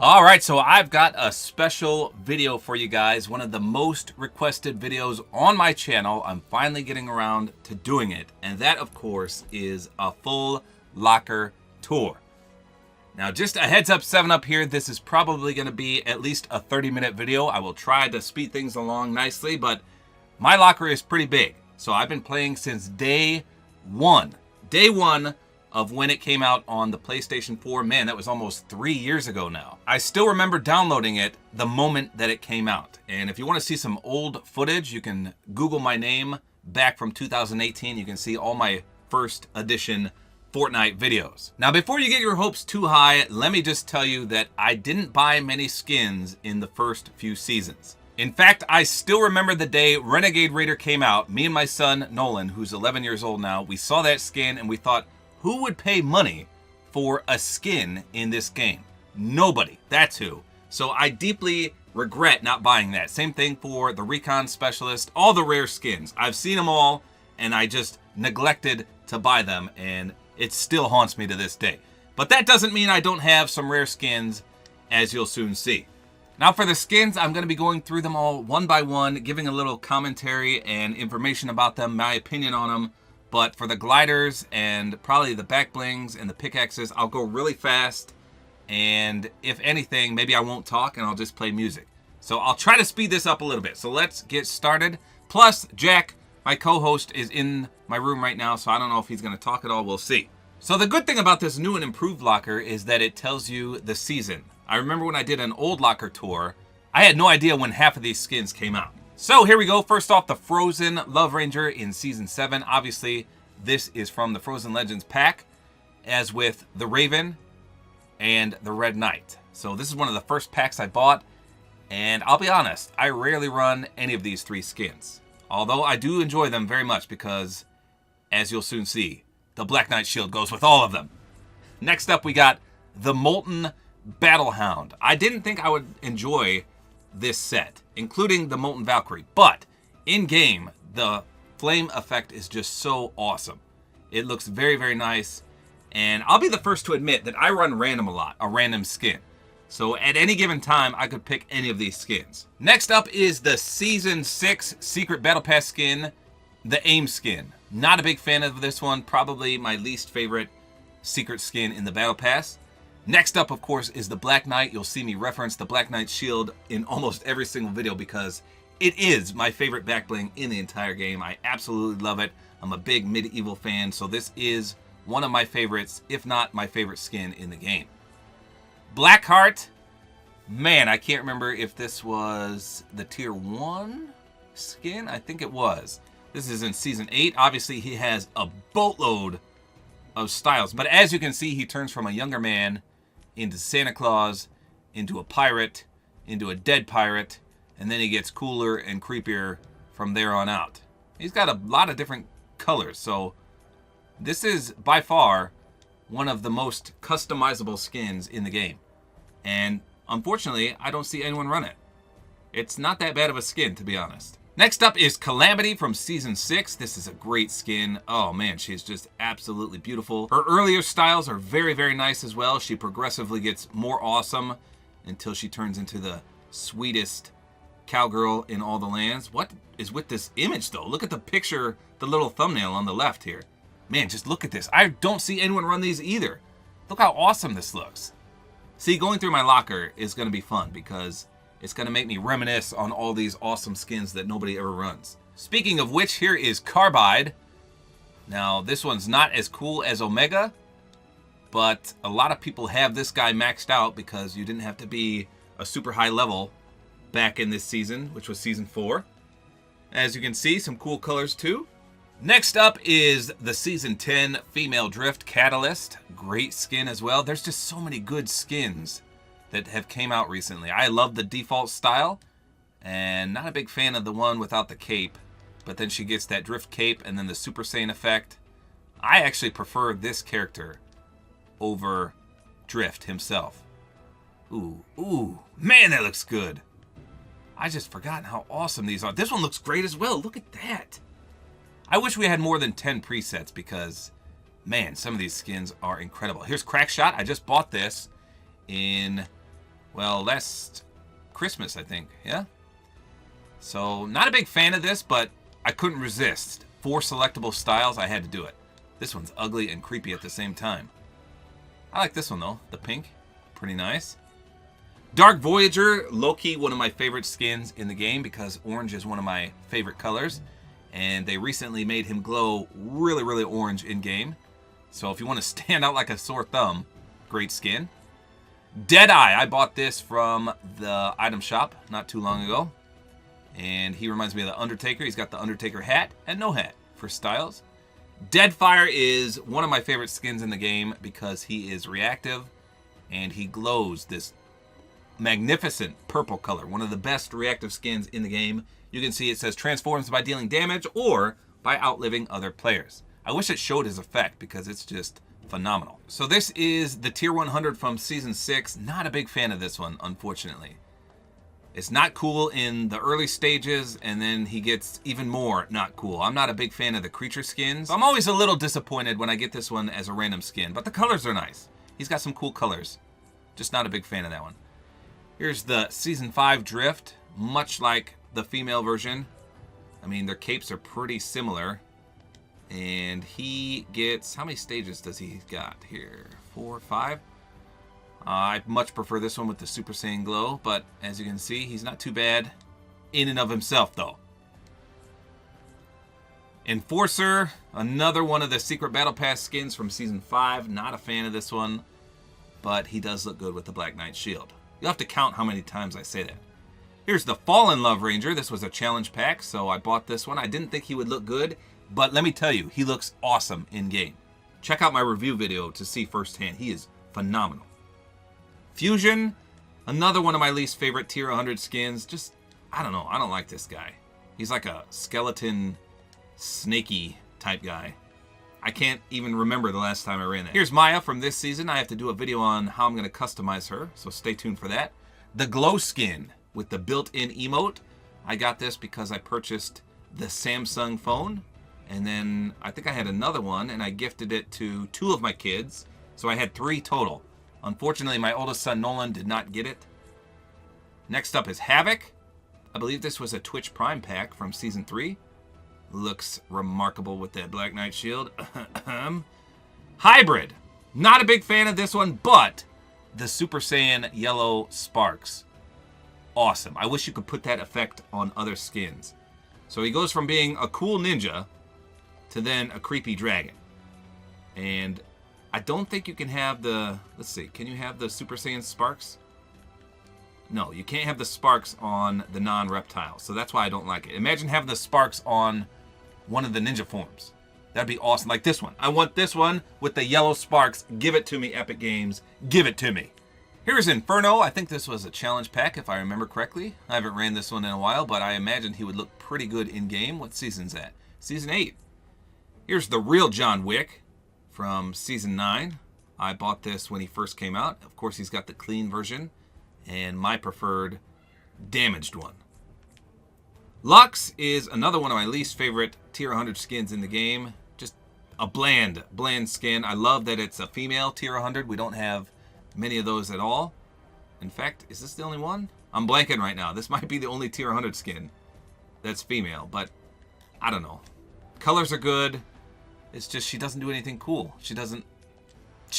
Alright, so I've got a special video for you guys. One of the most requested videos on my channel. I'm finally getting around to doing it. And that, of course, is a full locker tour. Now, just a heads up, 7-Up here. This is probably going to be at least a 30-minute video. I will try to speed things along nicely, but my locker is pretty big. So I've been playing since day one. Day one of when it came out on the PlayStation 4. Man, that was almost 3 years ago now. I still remember downloading it the moment that it came out. And if you want to see some old footage, you can Google my name back from 2018. You can see all my first edition Fortnite videos. Now, before you get your hopes too high, let me just tell you that I didn't buy many skins in the first few seasons. In fact, I still remember the day Renegade Raider came out. Me and my son, Nolan, who's 11 years old now, we saw that skin and we thought, who would pay money for a skin in this game? Nobody. That's who. So I deeply regret not buying that. Same thing for the Recon Specialist, all the rare skins. I've seen them all, and I just neglected to buy them, and it still haunts me to this day. But that doesn't mean I don't have some rare skins, as you'll soon see. Now for the skins, I'm going to be going through them all one by one, giving a little commentary and information about them, my opinion on them. But for the gliders and probably the back blings and the pickaxes, I'll go really fast. And if anything, maybe I won't talk and I'll just play music. So I'll try to speed this up a little bit. So let's get started. Plus, Jack, my co-host, is in my room right now, so I don't know if he's going to talk at all. We'll see. So the good thing about this new and improved locker is that it tells you the season. I remember when I did an old locker tour, I had no idea when half of these skins came out. So here we go. First off, the Frozen Love Ranger in Season 7. Obviously, this is from the Frozen Legends pack, as with the Raven and the Red Knight. So this is one of the first packs I bought, and I'll be honest, I rarely run any of these three skins. Although I do enjoy them very much because, as you'll soon see, the Black Knight shield goes with all of them. Next up, we got the Molten Battlehound. I didn't think I would enjoy this set, including the Molten Valkyrie, but in-game, the flame effect is just so awesome. It looks very, very nice, and I'll be the first to admit that I run random a lot, a random skin. So at any given time, I could pick any of these skins. Next up is the Season 6 Secret Battle Pass skin, the AIM skin. Not a big fan of this one, probably my least favorite secret skin in the Battle Pass. Next up, of course, is the Black Knight. You'll see me reference the Black Knight shield in almost every single video because it is my favorite back bling in the entire game. I absolutely love it. I'm a big medieval fan, so this is one of my favorites, if not my favorite skin in the game. Blackheart. Man, I can't remember if this was the Tier 1 skin. I think it was. This is in Season 8. Obviously, he has a boatload of styles. But as you can see, he turns from a younger man into Santa Claus, into a pirate, into a dead pirate, and then he gets cooler and creepier from there on out. He's got a lot of different colors, so this is by far one of the most customizable skins in the game. And unfortunately, I don't see anyone run it. It's not that bad of a skin, to be honest. Next up is Calamity from Season 6. This is a great skin. Oh man, she's just absolutely beautiful. Her earlier styles are very, very nice as well. She progressively gets more awesome until she turns into the sweetest cowgirl in all the lands. What is with this image though? Look at the picture, the little thumbnail on the left here. Man, just look at this. I don't see anyone run these either. Look how awesome this looks. See, going through my locker is going to be fun because it's going to make me reminisce on all these awesome skins that nobody ever runs. Speaking of which, here is Carbide. Now, this one's not as cool as Omega, but a lot of people have this guy maxed out because you didn't have to be a super high level back in this season, which was Season 4. As you can see, some cool colors too. Next up is the Season 10 Female Drift Catalyst. Great skin as well. There's just so many good skins that have came out recently. I love the default style, and not a big fan of the one without the cape, but then she gets that drift cape and then the Super Saiyan effect. I actually prefer this character over Drift himself. Ooh, man, that looks good. I just forgotten how awesome these are. This one looks great as well. Look at that. I wish we had more than 10 presets because, man, some of these skins are incredible. Here's Crackshot. I just bought this in well, last Christmas, I think. Yeah? So, not a big fan of this, but I couldn't resist. 4 selectable styles, I had to do it. This one's ugly and creepy at the same time. I like this one, though. The pink. Pretty nice. Dark Voyager, low-key one of my favorite skins in the game because orange is one of my favorite colors. And they recently made him glow really, really orange in-game. So if you want to stand out like a sore thumb, great skin. Deadeye, I bought this from the item shop not too long ago. And he reminds me of the Undertaker. He's got the Undertaker hat and no hat for styles. Deadfire is one of my favorite skins in the game because he is reactive and he glows this magnificent purple color. One of the best reactive skins in the game. You can see it says transforms by dealing damage or by outliving other players. I wish it showed his effect because it's just phenomenal. So this is the tier 100 from season 6. Not a big fan of this one, unfortunately. It's not cool in the early stages, and then he gets even more not cool. I'm not a big fan of the creature skins. I'm always a little disappointed when I get this one as a random skin, but the colors are nice. He's got some cool colors. Just not a big fan of that one. Here's the season 5 Drift, much like the female version. I mean, their capes are pretty similar. And he gets, how many stages does he got here? 4, 5? I much prefer this one with the Super Saiyan glow, but as you can see, he's not too bad in and of himself, though. Enforcer, another one of the Secret Battle Pass skins from Season 5. Not a fan of this one, but he does look good with the Black Knight shield. You'll have to count how many times I say that. Here's the Fall in Love Ranger. This was a challenge pack, so I bought this one. I didn't think he would look good, but let me tell you, he looks awesome in-game. Check out my review video to see firsthand. He is phenomenal. Fusion, another one of my least favorite tier 100 skins. Just, I don't know. I don't like this guy. He's like a skeleton, snaky type guy. I can't even remember the last time I ran that. Here's Maya from this season. I have to do a video on how I'm going to customize her, so stay tuned for that. The Glow skin with the built-in emote. I got this because I purchased the Samsung phone, and then I think I had another one, and I gifted it to 2 of my kids, so I had 3 total. Unfortunately, my oldest son, Nolan, did not get it. Next up is Havoc. I believe this was a Twitch Prime pack from Season 3. Looks remarkable with that Black Knight shield. Hybrid. Not a big fan of this one, but the Super Saiyan yellow sparks. Awesome. I wish you could put that effect on other skins. So he goes from being a cool ninja to then a creepy dragon. And I don't think you can have the, let's see, can you have the Super Saiyan sparks? No, you can't have the sparks on the non-reptile, so that's why I don't like it. Imagine having the sparks on one of the ninja forms. That'd be awesome, like this one. I want this one with the yellow sparks. Give it to me, Epic Games. Give it to me. Here's Inferno. I think this was a challenge pack, if I remember correctly. I haven't ran this one in a while, but I imagine he would look pretty good in-game. What season's that? Season 8. Here's the real John Wick from Season 9. I bought this when he first came out. Of course, he's got the clean version and my preferred damaged one. Lux is another one of my least favorite tier 100 skins in the game. Just a bland skin. I love that it's a female tier 100. We don't have many of those at all. In fact, is this the only one? I'm blanking right now. This might be the only tier 100 skin that's female, but I don't know. Colors are good. It's just she doesn't do anything cool. She doesn't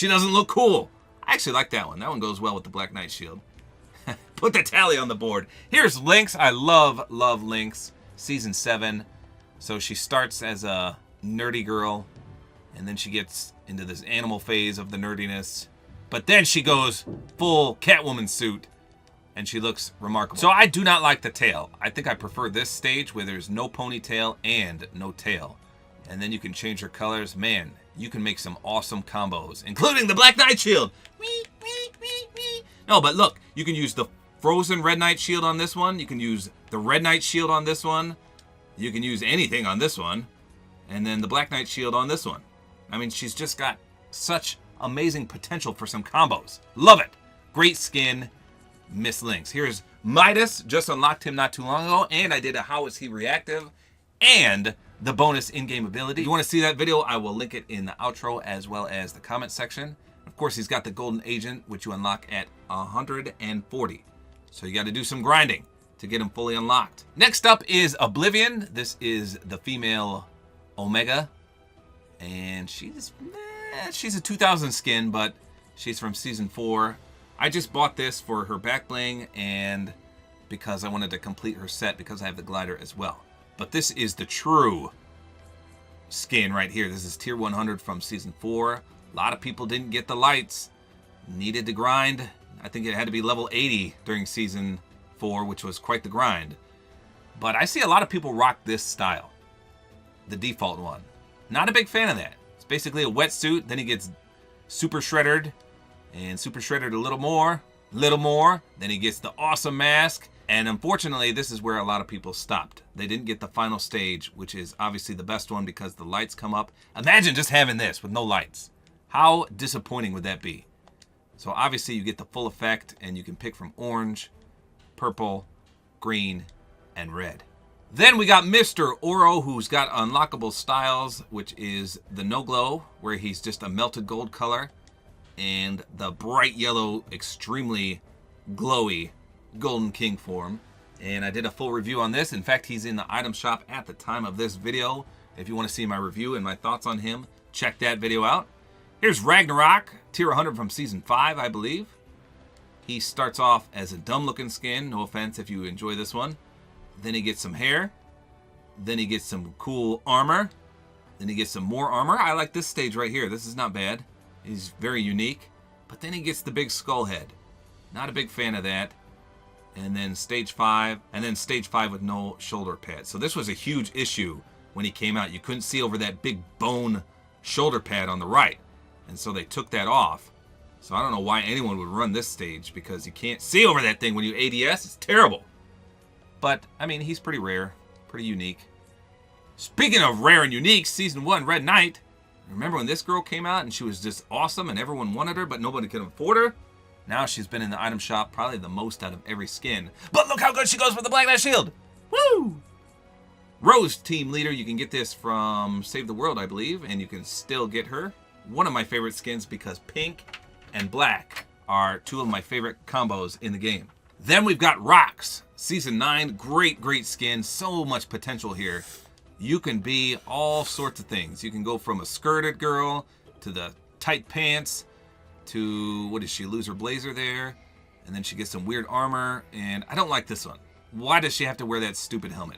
look cool. I actually like that one. That one goes well with the Black Knight shield. Put the tally on the board. Here's Lynx. I love Lynx. Season 7. So she starts as a nerdy girl, and then she gets into this animal phase of the nerdiness. But then she goes full Catwoman suit, and she looks remarkable. So I do not like the tail. I think I prefer this stage where there's no ponytail and no tail. And then you can change her colors. Man, you can make some awesome combos, including the Black Knight shield. No, but look, you can use the frozen Red Knight shield on this one. You can use the Red Knight shield on this one. You can use anything on this one. And then the Black Knight shield on this one. I mean, she's just got such amazing potential for some combos. Love it. Great skin, Miss Lynx. Here's Midas. Just unlocked him not too long ago. And I did a How Is He Reactive and the bonus in-game ability. If you want to see that video, I will link it in the outro as well as the comment section. Of course, he's got the Golden Agent, which you unlock at 140. So you got to do some grinding to get them fully unlocked. Next up is Oblivion. This is the female Omega. And she's a 2000 skin, but she's from Season 4. I just bought this for her back bling and because I wanted to complete her set because I have the glider as well. But this is the true skin right here. This is tier 100 from Season 4. A lot of people didn't get the lights. Needed to grind. I think it had to be level 80 during Season 4, which was quite the grind. But I see a lot of people rock this style. The default one. Not a big fan of that. It's basically a wetsuit. Then he gets super shredded. And super shredded a little more. Then he gets the awesome mask. And unfortunately, this is where a lot of people stopped. They didn't get the final stage, which is obviously the best one because the lights come up. Imagine just having this with no lights. How disappointing would that be? So obviously you get the full effect and you can pick from orange, purple, green, and red. Then we got Mr. Oro, who's got unlockable styles, which is the no glow, where he's just a melted gold color, and the bright yellow, extremely glowy Golden King form. And I did a full review on this. In fact, he's in the item shop at the time of this video. If you want to see my review and my thoughts on him, check that video out. Here's Ragnarok, tier 100 from Season 5, I believe. He starts off as a dumb looking skin, no offense if you enjoy this one. Then he gets some hair. Then he gets some cool armor. Then he gets some more armor. I like this stage right here. This is not bad. He's very unique. But then he gets the big skull head. Not a big fan of that. And then stage 5. And then stage 5 with no shoulder pad. So this was a huge issue when he came out. You couldn't see over that big bone shoulder pad on the right. And so they took that off. So I don't know why anyone would run this stage because you can't see over that thing when you ADS. It's terrible. But, I mean, he's pretty rare. Pretty unique. Speaking of rare and unique, Season 1, Red Knight. Remember when this girl came out and she was just awesome and everyone wanted her, but nobody could afford her? Now she's been in the item shop probably the most out of every skin. But look how good she goes with the Black Knight Shield. Woo! Rose Team Leader. You can get this from Save the World, I believe, and you can still get her. One of my favorite skins because pink and black are two of my favorite combos in the game. Then we've got Rocks. Season 9, great skin. So much potential here. You can be all sorts of things. You can go from a skirted girl to the tight pants to, what does she lose her blazer there? And then she gets some weird armor. And I don't like this one. Why does she have to wear that stupid helmet?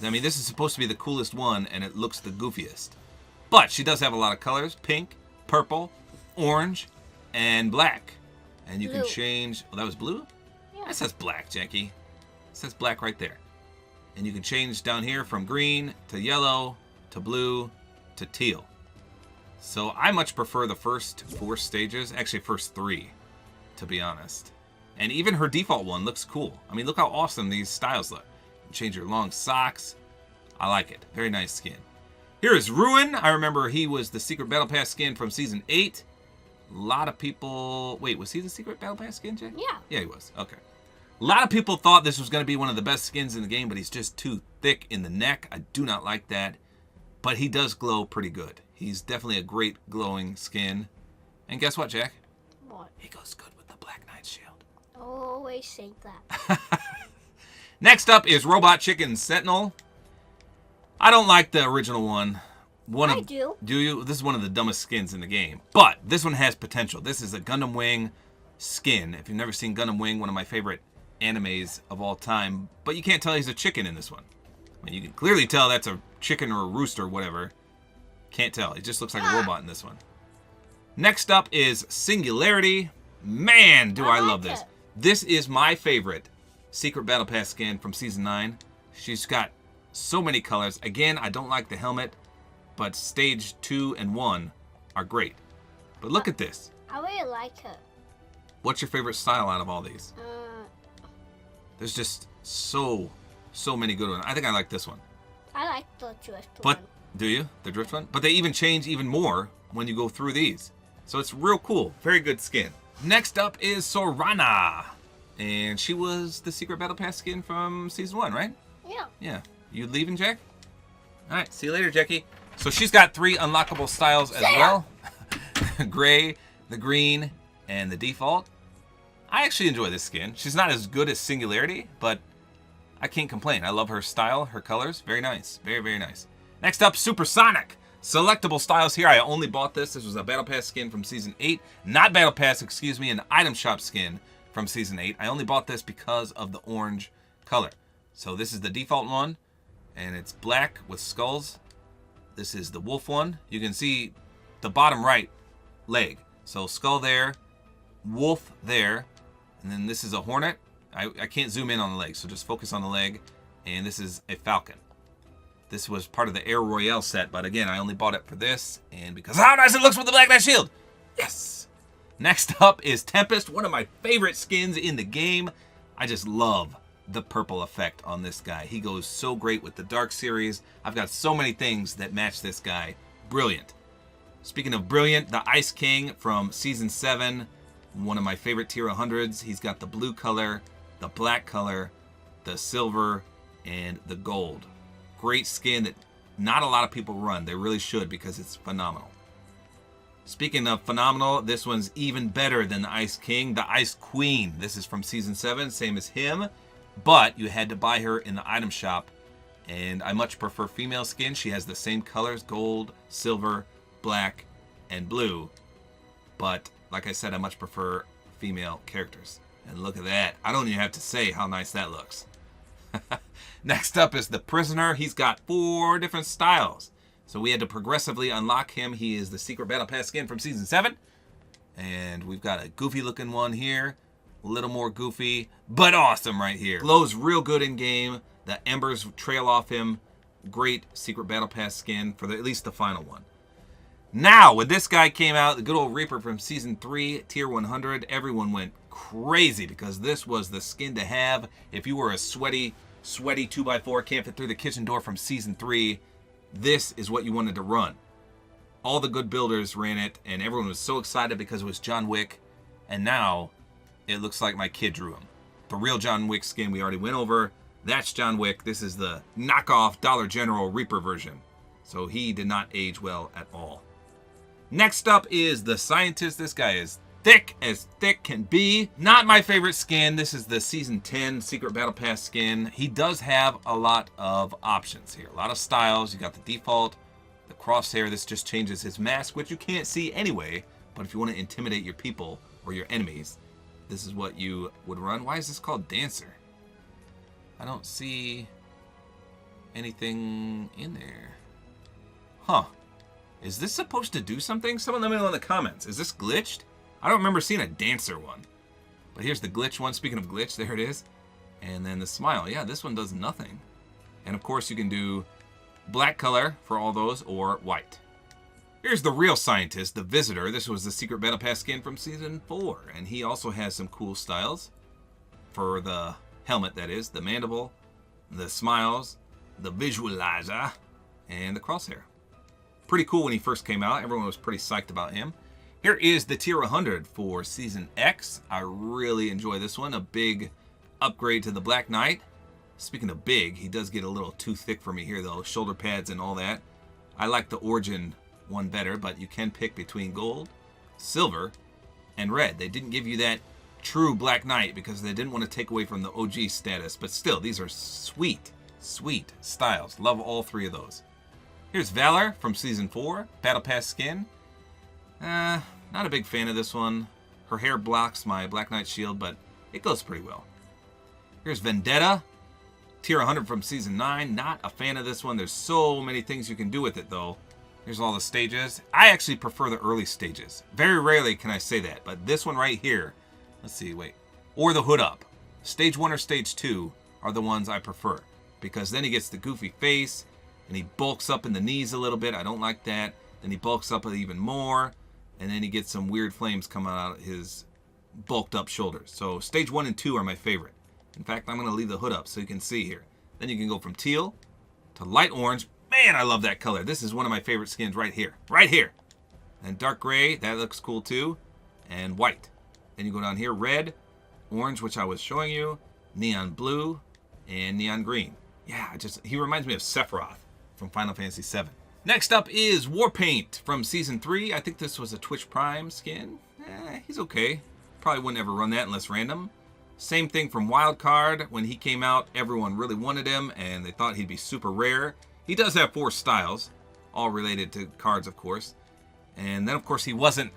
I mean, this is supposed to be the coolest one and it looks the goofiest. But she does have a lot of colors. Pink, purple, orange, and black. And you can change... Oh, that was blue? Yeah. That says black, Jackie. It says black right there. And you can change down here from green to yellow to blue to teal. So I much prefer the first 4 stages. Actually, first 3, to be honest. And even her default one looks cool. I mean, look how awesome these styles look. You change your long socks. I like it. Very nice skin. Here is Ruin. I remember he was the Secret Battle Pass skin from Season 8. A lot of people... Wait, was he the Secret Battle Pass skin, Jay? Yeah. Yeah, he was. Okay. A lot of people thought this was going to be one of the best skins in the game, but he's just too thick in the neck. I do not like that. But he does glow pretty good. He's definitely a great glowing skin. And guess what, Jack? What? He goes good with the Black Knight Shield. Always say that. Next up is Robot Chicken Sentinel. I don't like the original one. I do. Do you? This is one of the dumbest skins in the game. But this one has potential. This is a Gundam Wing skin. If you've never seen Gundam Wing, one of my favorite animes of all time. But you can't tell he's a chicken in this one. I mean, you can clearly tell that's a chicken or a rooster or whatever. Can't tell. He just looks like a robot in this one. Next up is Singularity. Man, do I love this. This is my favorite Secret Battle Pass skin from Season 9. She's got so many colors. Again, I don't like the helmet, but stage 2 and 1 are great. But look at this. I really like her. What's your favorite style out of all these? There's just so many good ones. I think I like this one. I like the drift one. But do you? The drift one? But they even change even more when you go through these. So it's real cool. Very good skin. Next up is Sorana. And she was the Secret Battle Pass skin from Season 1, right? Yeah. Yeah. You leaving, Jack? All right. See you later, Jackie. So she's got 3 unlockable styles as well. Gray, the green, and the default. I actually enjoy this skin. She's not as good as Singularity, but I can't complain. I love her style, her colors. Very nice. Very, very nice. Next up, Supersonic. Selectable styles here. I only bought this. This was a Battle Pass skin from Season 8. Not Battle Pass, excuse me, an item shop skin from Season 8. I only bought this because of the orange color. So this is the default one, and it's black with skulls. This is the wolf one. You can see the bottom right leg. So skull there, wolf there, and then this is a hornet. I can't zoom in on the leg, so just focus on the leg. And this is a falcon. This was part of the Air Royale set, but again, I only bought it for this, and because how nice it looks with the Black Knight shield! Yes! Next up is Tempest, one of my favorite skins in the game. I just love the purple effect on this guy. He goes so great with the Dark series. I've got so many things that match this guy. Brilliant. Speaking of brilliant, the Ice King from Season 7, one of my favorite tier 100s. He's got the blue color, the black color, the silver, and the gold. Great skin that not a lot of people run. They really should because it's phenomenal. Speaking of phenomenal, this one's even better than the Ice King, the Ice Queen. This is from Season 7, same as him, but you had to buy her in the item shop, and I much prefer female skin. She has the same colors, gold, silver, black, and blue, but like I said, I much prefer female characters. And look at that. I don't even have to say how nice that looks. Next up is the Prisoner. He's got 4 different styles. So we had to progressively unlock him. He is the Secret Battle Pass skin from Season 7. And we've got a goofy looking one here. A little more goofy, but awesome right here. Glows real good in game. The embers trail off him. Great Secret Battle Pass skin for at least the final one. Now, when this guy came out, the good old Reaper from Season 3, Tier 100, everyone went crazy because this was the skin to have if you were a sweaty 2x4, can't fit through the kitchen door from Season 3. This is what you wanted to run. All the good builders ran it, and everyone was so excited because it was John Wick, and now it looks like my kid drew him. The real John Wick skin we already went over. That's John Wick. This is the knockoff Dollar General Reaper version. So he did not age well at all. Next up is the Scientist. This guy is thick as thick can be. Not my favorite skin. This is the Season 10 Secret Battle Pass skin. He does have a lot of options here. A lot of styles. You got the default, the crosshair. This just changes his mask, which you can't see anyway. But if you want to intimidate your people or your enemies, this is what you would run. Why is this called Dancer? I don't see anything in there. Huh. Is this supposed to do something? Someone let me know in the comments. Is this glitched? I don't remember seeing a Dancer one. But here's the glitch one. Speaking of glitch, there it is. And then the smile. Yeah, this one does nothing. And of course you can do black color for all those or white. Here's the real Scientist, the Visitor. This was the Secret Battle Pass skin from Season 4. And he also has some cool styles. For the helmet, that is. The mandible, the smiles, the visualizer, and the crosshair. Pretty cool when he first came out. Everyone was pretty psyched about him. Here is the Tier 100 for Season X. I really enjoy this one. A big upgrade to the Black Knight. Speaking of big, he does get a little too thick for me here, though. Shoulder pads and all that. I like the Origin one better, but you can pick between gold, silver, and red. They didn't give you that true Black Knight because they didn't want to take away from the OG status. But still, these are sweet, sweet styles. Love all 3 of those. Here's Valor from Season 4, Battle Pass skin. Not a big fan of this one. Her hair blocks my Black Knight shield, but it goes pretty well. Here's Vendetta, Tier 100 from Season 9. Not a fan of this one. There's so many things you can do with it, though. Here's all the stages. I actually prefer the early stages. Very rarely can I say that, but this one right here, let's see, wait. Or the Hood Up. Stage 1 or Stage 2 are the ones I prefer, because then he gets the goofy face, and he bulks up in the knees a little bit. I don't like that. Then he bulks up even more. And then he gets some weird flames coming out of his bulked up shoulders. So Stage 1 and 2 are my favorite. In fact, I'm going to leave the hood up so you can see here. Then you can go from teal to light orange. Man, I love that color. This is one of my favorite skins right here. Right here. And dark gray, that looks cool too. And white. Then you go down here, red, orange, which I was showing you, neon blue, and neon green. Yeah, he reminds me of Sephiroth from Final Fantasy VII. Next up is Warpaint from Season 3. I think this was a Twitch Prime skin. He's okay. Probably wouldn't ever run that unless random. Same thing from Wildcard. When he came out, everyone really wanted him, and they thought he'd be super rare. He does have 4 styles, all related to cards, of course. And then, of course, he wasn't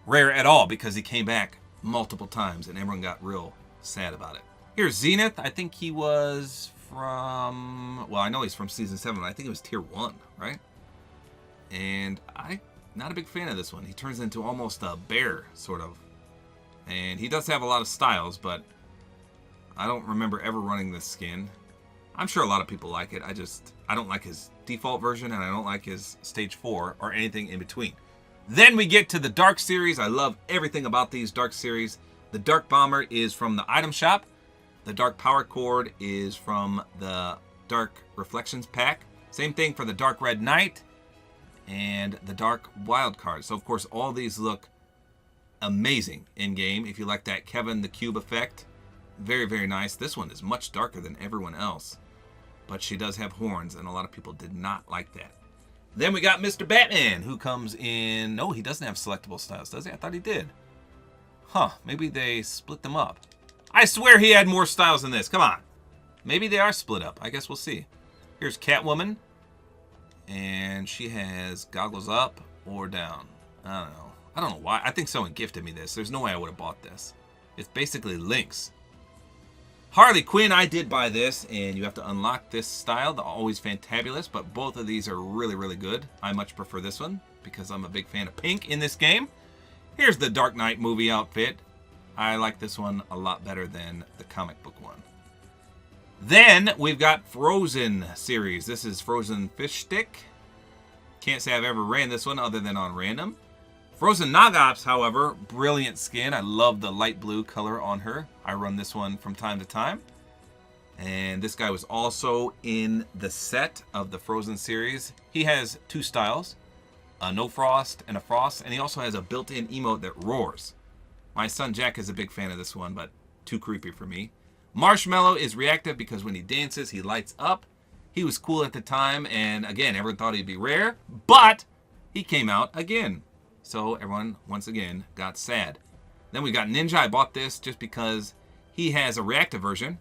rare at all because he came back multiple times, and everyone got real sad about it. Here's Zenith. I think he was from... Well, I know he's from Season 7, but I think it was Tier 1, right? And I'm not a big fan of this one. He turns into almost a bear, sort of. And he does have a lot of styles, but I don't remember ever running this skin. I'm sure a lot of people like it. I don't like his default version, and I don't like his Stage 4 or anything in between. Then we get to the Dark series. I love everything about these Dark series. The Dark Bomber is from the item shop. The Dark Power Cord is from the Dark Reflections pack. Same thing for the Dark Red Knight and the Dark Wild Card. So, of course, all these look amazing in-game. If you like that Kevin the Cube effect, very, very nice. This one is much darker than everyone else, but she does have horns, and a lot of people did not like that. Then we got Mr. Batman, who comes in... No, he doesn't have selectable styles, does he? I thought he did. Huh, maybe they split them up. I swear he had more styles than this. Come on. Maybe they are split up. I guess we'll see. Here's Catwoman, and she has goggles up or down. I don't know. I don't know why. I think someone gifted me this. There's no way I would have bought this. It's basically Lynx. Harley Quinn, I did buy this, and you have to unlock this style. They're always fantabulous, but both of these are really, really good. I much prefer this one because I'm a big fan of pink in this game. Here's the Dark Knight movie outfit. I like this one a lot better than the comic book one. Then we've got Frozen series. This is Frozen Fish Stick. Can't say I've ever ran this one other than on random. Frozen Nogops, however, brilliant skin. I love the light blue color on her. I run this one from time to time. And this guy was also in the set of the Frozen series. He has 2 styles, a no frost and a frost, and he also has a built-in emote that roars. My son Jack is a big fan of this one, but too creepy for me. Marshmallow is reactive because when he dances, he lights up. He was cool at the time, and again, everyone thought he'd be rare, but he came out again. So everyone, once again, got sad. Then we got Ninja. I bought this just because he has a reactive version.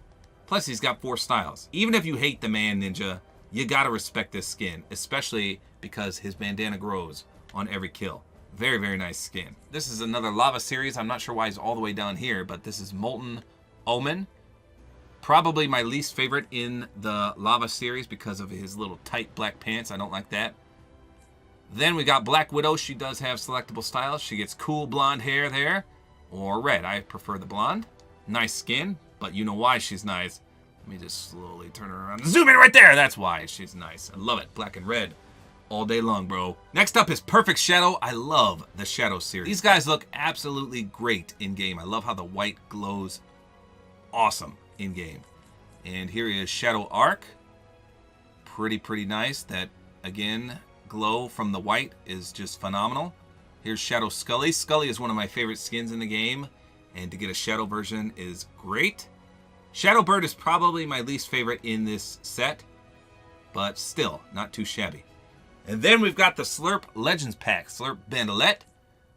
Plus, he's got 4 styles. Even if you hate the man Ninja, you gotta respect this skin, especially because his bandana grows on every kill. Very, very nice skin. This is another Lava series. I'm not sure why he's all the way down here, but this is Molten Omen. Probably my least favorite in the Lava series because of his little tight black pants. I don't like that. Then we got Black Widow. She does have selectable styles. She gets cool blonde hair there, or red. I prefer the blonde. Nice skin, but you know why she's nice. Let me just slowly turn her around. Zoom in right there. That's why she's nice. I love it. Black and red all day long, bro. Next up is Perfect Shadow. I love the Shadow series. These guys look absolutely great in-game. I love how the white glows awesome in-game. And here is Shadow Arc. Pretty nice. That, again, glow from the white is just phenomenal. Here's Shadow Scully. Scully is one of my favorite skins in the game, and to get a Shadow version is great. Shadow Bird is probably my least favorite in this set, but still not too shabby. And then we've got the Slurp Legends Pack. Slurp Bandolette,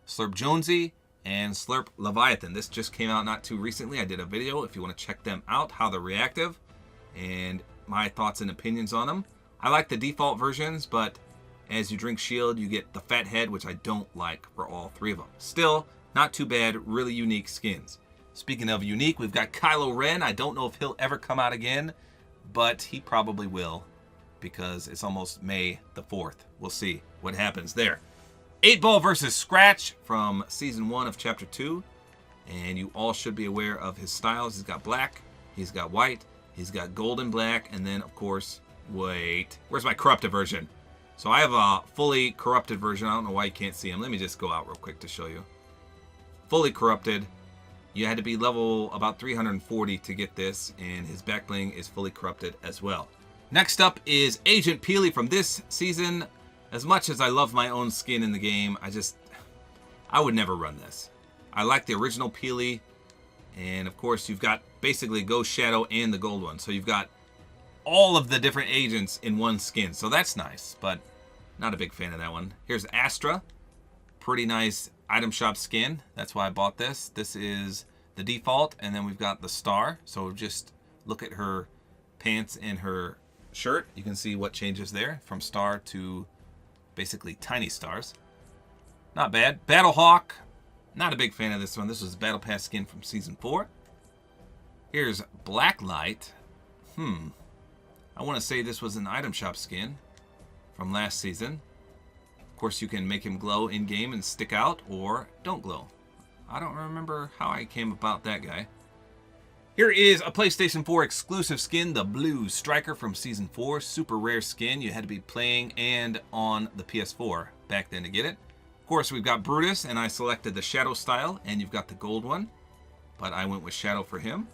Slurp Jonesy, and Slurp Leviathan. This just came out not too recently. I did a video if you want to check them out, how they're reactive, and my thoughts and opinions on them. I like the default versions, but as you drink Shield, you get the Fat Head, which I don't like for all 3 of them. Still, not too bad, really unique skins. Speaking of unique, we've got Kylo Ren. I don't know if he'll ever come out again, but he probably will because it's almost May the 4th. We'll see what happens there. 8-Ball versus Scratch from Season 1 of Chapter 2. And you all should be aware of his styles. He's got black, he's got white, he's got golden black, and then, of course, wait, where's my corrupted version? So I have a fully corrupted version. I don't know why you can't see him. Let me just go out real quick to show you. Fully corrupted. You had to be level about 340 to get this, and his back bling is fully corrupted as well. Next up is Agent Peely from this season. As much as I love my own skin in the game, I would never run this. I like the original Peely, and of course you've got basically Ghost Shadow and the gold one. So you've got all of the different agents in one skin, so that's nice, but not a big fan of that one. Here's Astra. Pretty nice item shop skin. That's why I bought this. This is the default, and then we've got the star. So just look at her pants and her shirt. You can see what changes there from star to basically tiny stars. Not bad. Battlehawk. Not a big fan of this one. This was Battle Pass skin from Season 4. Here's Blacklight. I want to say this was an item shop skin from last season. Of course, you can make him glow in-game and stick out, or don't glow. I don't remember how I came about that guy. Here is a PlayStation 4 exclusive skin, the Blue Striker from Season 4. Super rare skin. You had to be playing and on the PS4 back then to get it. Of course, we've got Brutus, and I selected the Shadow style, and you've got the gold one. But I went with Shadow for him.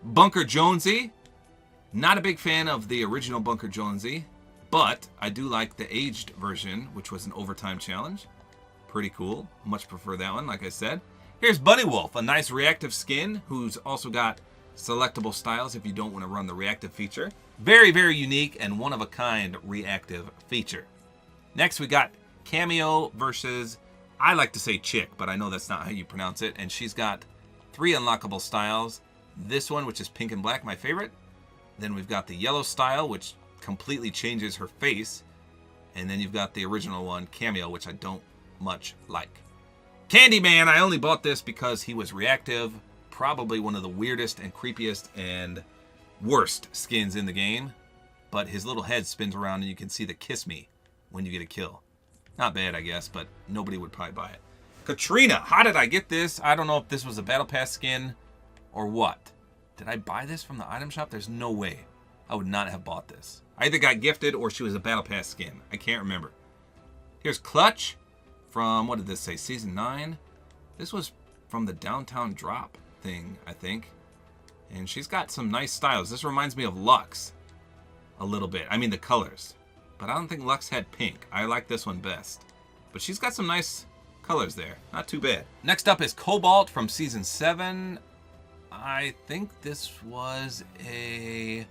Bunker Jonesy. Not a big fan of the original Bunker Jonesy, but I do like the aged version, which was an overtime challenge. Pretty cool. Much prefer that one, like I said. Here's Bunny Wolf, a nice reactive skin who's also got selectable styles if you don't want to run the reactive feature. Very, very unique and one-of-a-kind reactive feature. Next, we got Cameo versus, I like to say Chick, but I know that's not how you pronounce it. And she's got 3 unlockable styles. This one, which is pink and black, my favorite. Then we've got the yellow style, which completely changes her face. And then you've got the original one, Cameo, which I don't much like. Candyman, I only bought this because he was reactive. Probably one of the weirdest and creepiest and worst skins in the game. But his little head spins around and you can see the kiss me when you get a kill. Not bad, I guess, but nobody would probably buy it. Katrina, how did I get this? I don't know if this was a Battle Pass skin or what. Did I buy this from the item shop? There's no way. I would not have bought this. I either got gifted or she was a Battle Pass skin. I can't remember. Here's Clutch from, what did this say, Season 9? This was from the Downtown Drop thing, I think. And she's got some nice styles. This reminds me of Lux a little bit. I mean, the colors. But I don't think Lux had pink. I like this one best. But she's got some nice colors there. Not too bad. Next up is Cobalt from Season 7. I think this was a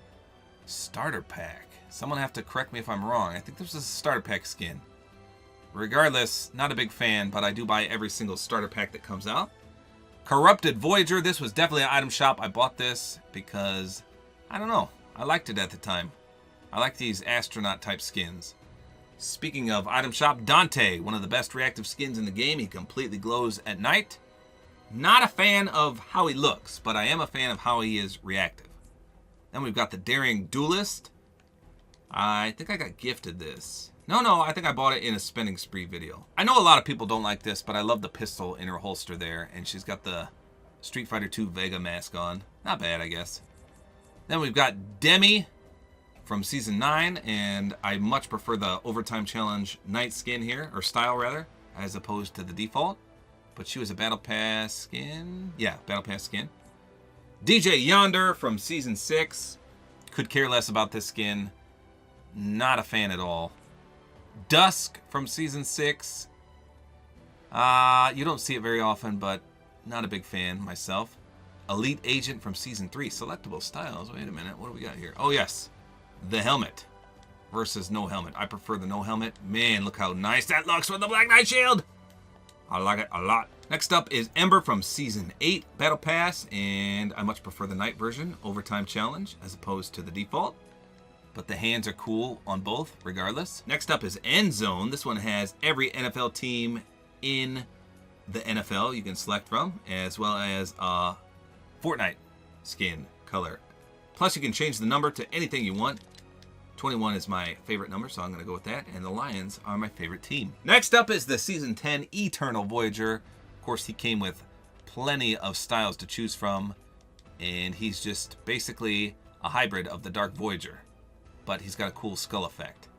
starter pack. Someone have to correct me if I'm wrong. I think this was a starter pack skin. Regardless, not a big fan, but I do buy every single starter pack that comes out. Corrupted Voyager. This was definitely an item shop. I bought this because, I don't know, I liked it at the time. I like these astronaut type skins. Speaking of item shop, Dante, one of the best reactive skins in the game. He completely glows at night. Not a fan of how he looks, but I am a fan of how he is reactive. Then we've got the Daring Duelist. I think I got gifted this. No, I think I bought it in a spending spree video. I know a lot of people don't like this, but I love the pistol in her holster there. And she's got the Street Fighter II Vega mask on. Not bad, I guess. Then we've got Demi from Season 9. And I much prefer the Overtime Challenge Night skin here, or style rather, as opposed to the default. But she was a Battle Pass skin. Yeah, Battle Pass skin. DJ Yonder from Season 6. Could care less about this skin. Not a fan at all. Dusk from Season 6. You don't see it very often, but not a big fan myself. Elite Agent from Season 3. Selectable styles. Wait a minute. What do we got here? Oh, yes. The helmet versus no helmet. I prefer the no helmet. Man, look how nice that looks with the Black Knight shield. I like it a lot. Next up is Ember from Season 8 Battle Pass, and I much prefer the night version, Overtime Challenge, as opposed to the default. But the hands are cool on both, regardless. Next up is End Zone. This one has every NFL team in the NFL you can select from, as well as a Fortnite skin color. Plus, you can change the number to anything you want. 21 is my favorite number, so I'm going to go with that. And the Lions are my favorite team. Next up is the Season 10 Eternal Voyager. Of course, he came with plenty of styles to choose from. And he's just basically a hybrid of the Dark Voyager. But he's got a cool skull effect.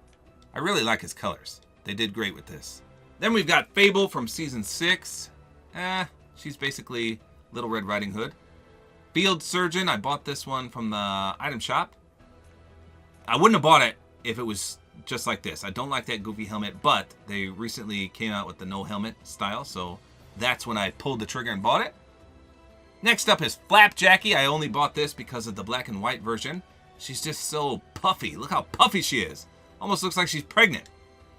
I really like his colors. They did great with this. Then we've got Fable from Season 6. She's basically Little Red Riding Hood. Field Surgeon. I bought this one from the item shop. I wouldn't have bought it if it was just like this. I don't like that goofy helmet, but they recently came out with the no helmet style, so that's when I pulled the trigger and bought it. Next up is Flapjackie. I only bought this because of the black and white version. She's just so puffy. Look how puffy she is. Almost looks like she's pregnant.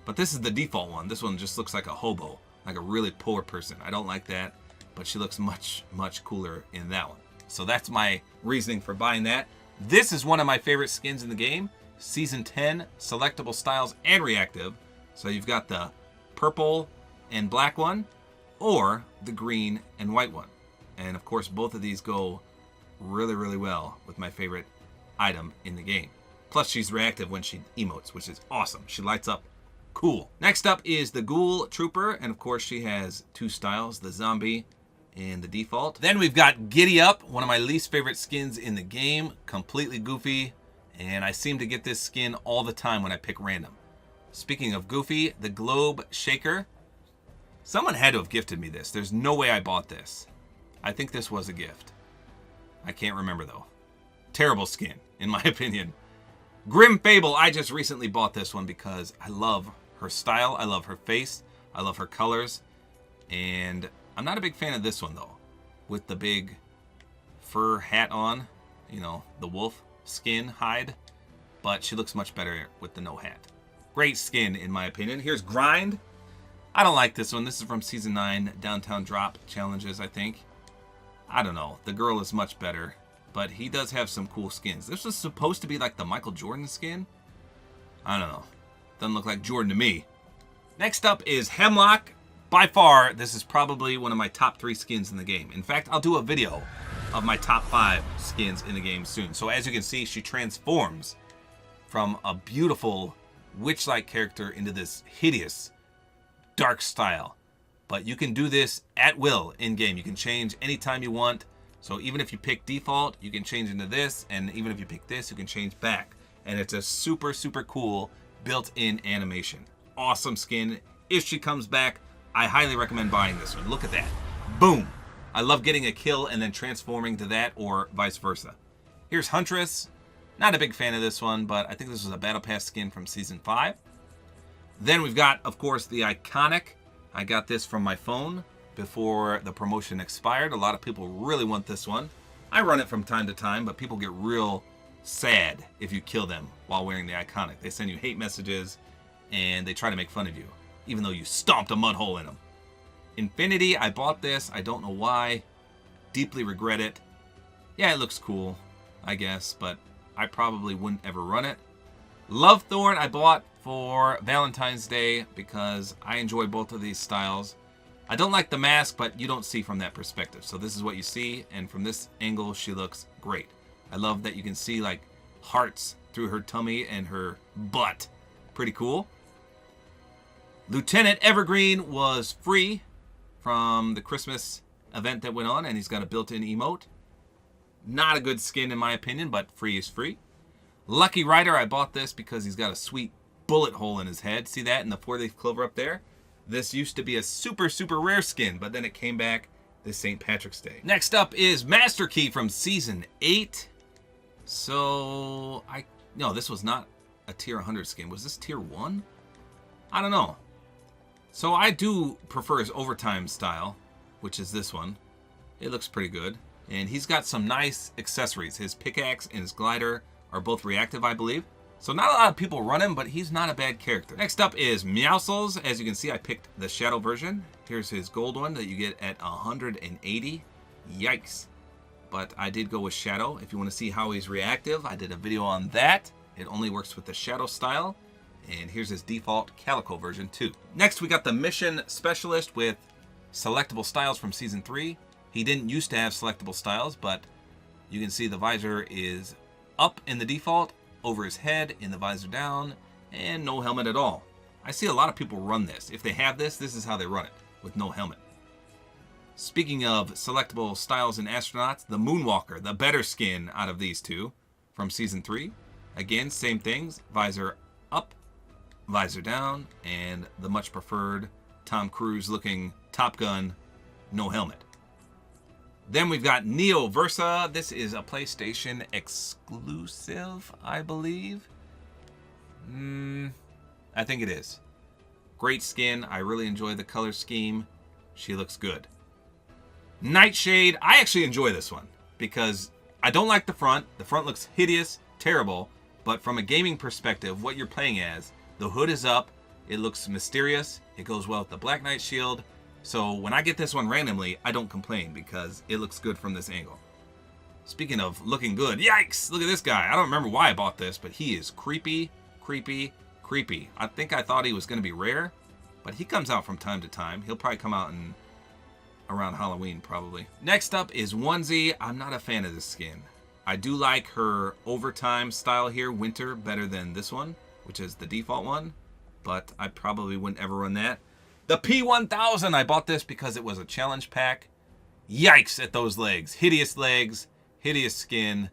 But this is the default one. This one just looks like a hobo. like a really poor person. I don't like that, but she looks much, much cooler in that one. So that's my reasoning for buying that. This is one of my favorite skins in the game. Season 10, selectable styles and reactive. So you've got the purple and black one, or the green and white one. And of course, both of these go really, really well with my favorite item in the game. Plus, she's reactive when she emotes, which is awesome. She lights up cool. Next up is the Ghoul Trooper, and of course, she has two styles, the zombie and the default. Then we've got Giddy Up, one of my least favorite skins in the game, completely goofy, and I seem to get this skin all the time when I pick random. Speaking of goofy, the Globe Shaker. Someone had to have gifted me this. There's no way I bought this. I think this was a gift. I can't remember though. Terrible skin, in my opinion. Grim Fable, I just recently bought this one because I love her style, I love her face, I love her colors, and I'm not a big fan of this one though, with the big fur hat on, you know, the wolf skin hide, but she looks much better with the no hat. Great skin in my opinion. Here's Grind. I don't like this one. This is from Season 9 Downtown Drop Challenges, I think. I don't know. The girl is much better, but he does have some cool skins. This was supposed to be like the Michael Jordan skin. I don't know. Doesn't look like Jordan to me. Next up is Hemlock. By far, this is probably one of my top 3 skins in the game. In fact, I'll do a video of my top 5 skins in the game soon. So as you can see, she transforms from a beautiful witch-like character into this hideous dark style. But you can do this at will in-game. You can change anytime you want. So even if you pick default, you can change into this. And even if you pick this, you can change back. And it's a super, super cool built-in animation. Awesome skin. If she comes back, I highly recommend buying this one. Look at that. Boom. I love getting a kill and then transforming to that, or vice versa. Here's Huntress. Not a big fan of this one, but I think this was a Battle Pass skin from Season 5. Then we've got, of course, the iconic. I got this from my phone before the promotion expired. A lot of people really want this one. I run it from time to time, but people get real sad if you kill them while wearing the iconic. They send you hate messages, and they try to make fun of you, even though you stomped a mud hole in them. Infinity, I bought this. I don't know why. Deeply regret it. Yeah, it looks cool, I guess, but I probably wouldn't ever run it. Lovethorn, I bought for Valentine's Day because I enjoy both of these styles. I don't like the mask, but you don't see from that perspective. So this is what you see, and from this angle, she looks great. I love that you can see like hearts through her tummy and her butt. Pretty cool. Lieutenant Evergreen was free from the Christmas event that went on, and he's got a built-in emote. Not a good skin in my opinion, but free is free. Lucky Rider, I bought this because he's got a sweet bullet hole in his head. See that in the 4-leaf clover up there? This used to be a super, super rare skin, but then it came back this St. Patrick's Day. Next up is Master Key from Season 8. So, no, this was not a tier 100 skin. Was this tier 1? I don't know. So I do prefer his overtime style, which is this one. It looks pretty good. And he's got some nice accessories. His pickaxe and his glider are both reactive, I believe. So not a lot of people run him, but he's not a bad character. Next up is Meowscles. As you can see, I picked the Shadow version. Here's his gold one that you get at 180. Yikes. But I did go with Shadow. If you want to see how he's reactive, I did a video on that. It only works with the Shadow style. And here's his default Calico version too. Next, we got the Mission Specialist with selectable styles from Season 3. He didn't used to have selectable styles, but you can see the visor is up in the default, over his head, in the visor down, and no helmet at all. I see a lot of people run this. If they have this, this is how they run it, with no helmet. Speaking of selectable styles and astronauts, the Moonwalker, the better skin out of these two from Season 3. Again, same things, visor up, visor down, and the much preferred Tom Cruise looking Top Gun, no helmet. Then we've got Neo Versa. This is a PlayStation exclusive, I believe. I think it is. Great skin. I really enjoy the color scheme. She looks good. Nightshade. I actually enjoy this one because I don't like the front. The front looks hideous, terrible. But from a gaming perspective, what you're playing as, the hood is up. It looks mysterious. It goes well with the Black Knight shield. So when I get this one randomly, I don't complain because it looks good from this angle. Speaking of looking good, yikes! Look at this guy. I don't remember why I bought this, but he is creepy, creepy, creepy. I think I thought he was going to be rare, but he comes out from time to time. He'll probably come out in around Halloween, probably. Next up is Onesie. I'm not a fan of this skin. I do like her overtime style here, winter, better than this one, which is the default one, but I probably wouldn't ever run that. The P1000, I bought this because it was a challenge pack. Yikes at those legs. Hideous skin,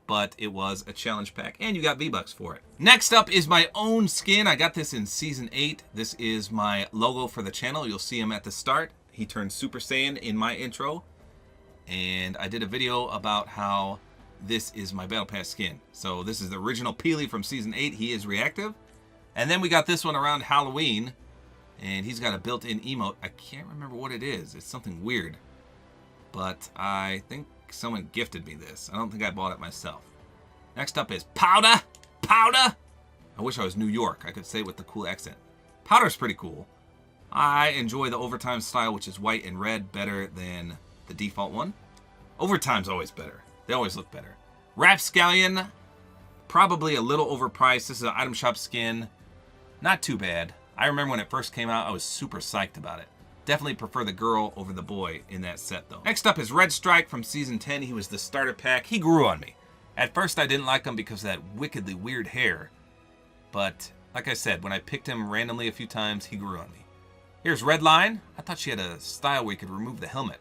but it was a challenge pack, and you got V-Bucks for it. Next up is my own skin. I got this in Season 8. This is my logo for the channel. You'll see him at the start. He turned Super Saiyan in my intro, and I did a video about how this is my Battle Pass skin. So this is the original Peely from Season 8. He is reactive. And then we got this one around Halloween, and he's got a built-in emote. I can't remember what it is. It's something weird, but I think someone gifted me this. I don't think I bought it myself. Next up is Powder. Powder! I wish I was New York. I could say it with the cool accent. Powder's pretty cool. I enjoy the overtime style, which is white and red, better than the default one. Overtime's always better. They always look better. Rapscallion, probably a little overpriced. This is an item shop skin. Not too bad. I remember when it first came out, I was super psyched about it. Definitely prefer the girl over the boy in that set, though. Next up is Red Strike from Season 10. He was the starter pack. He grew on me. At first, I didn't like him because of that wickedly weird hair. But, like I said, when I picked him randomly a few times, he grew on me. Here's Redline. I thought she had a style where you could remove the helmet.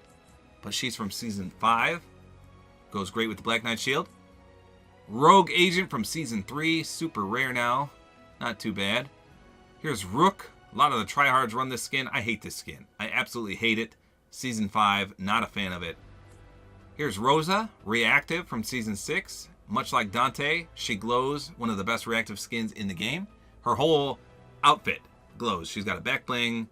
But she's from Season 5. Goes great with the Black Knight Shield. Rogue Agent from Season 3. Super rare now. Not too bad. Here's Rook. A lot of the tryhards run this skin. I hate this skin. I absolutely hate it. Season 5. Not a fan of it. Here's Rosa. Reactive from Season 6. Much like Dante, she glows. One of the best reactive skins in the game. Her whole outfit glows. She's got a back bling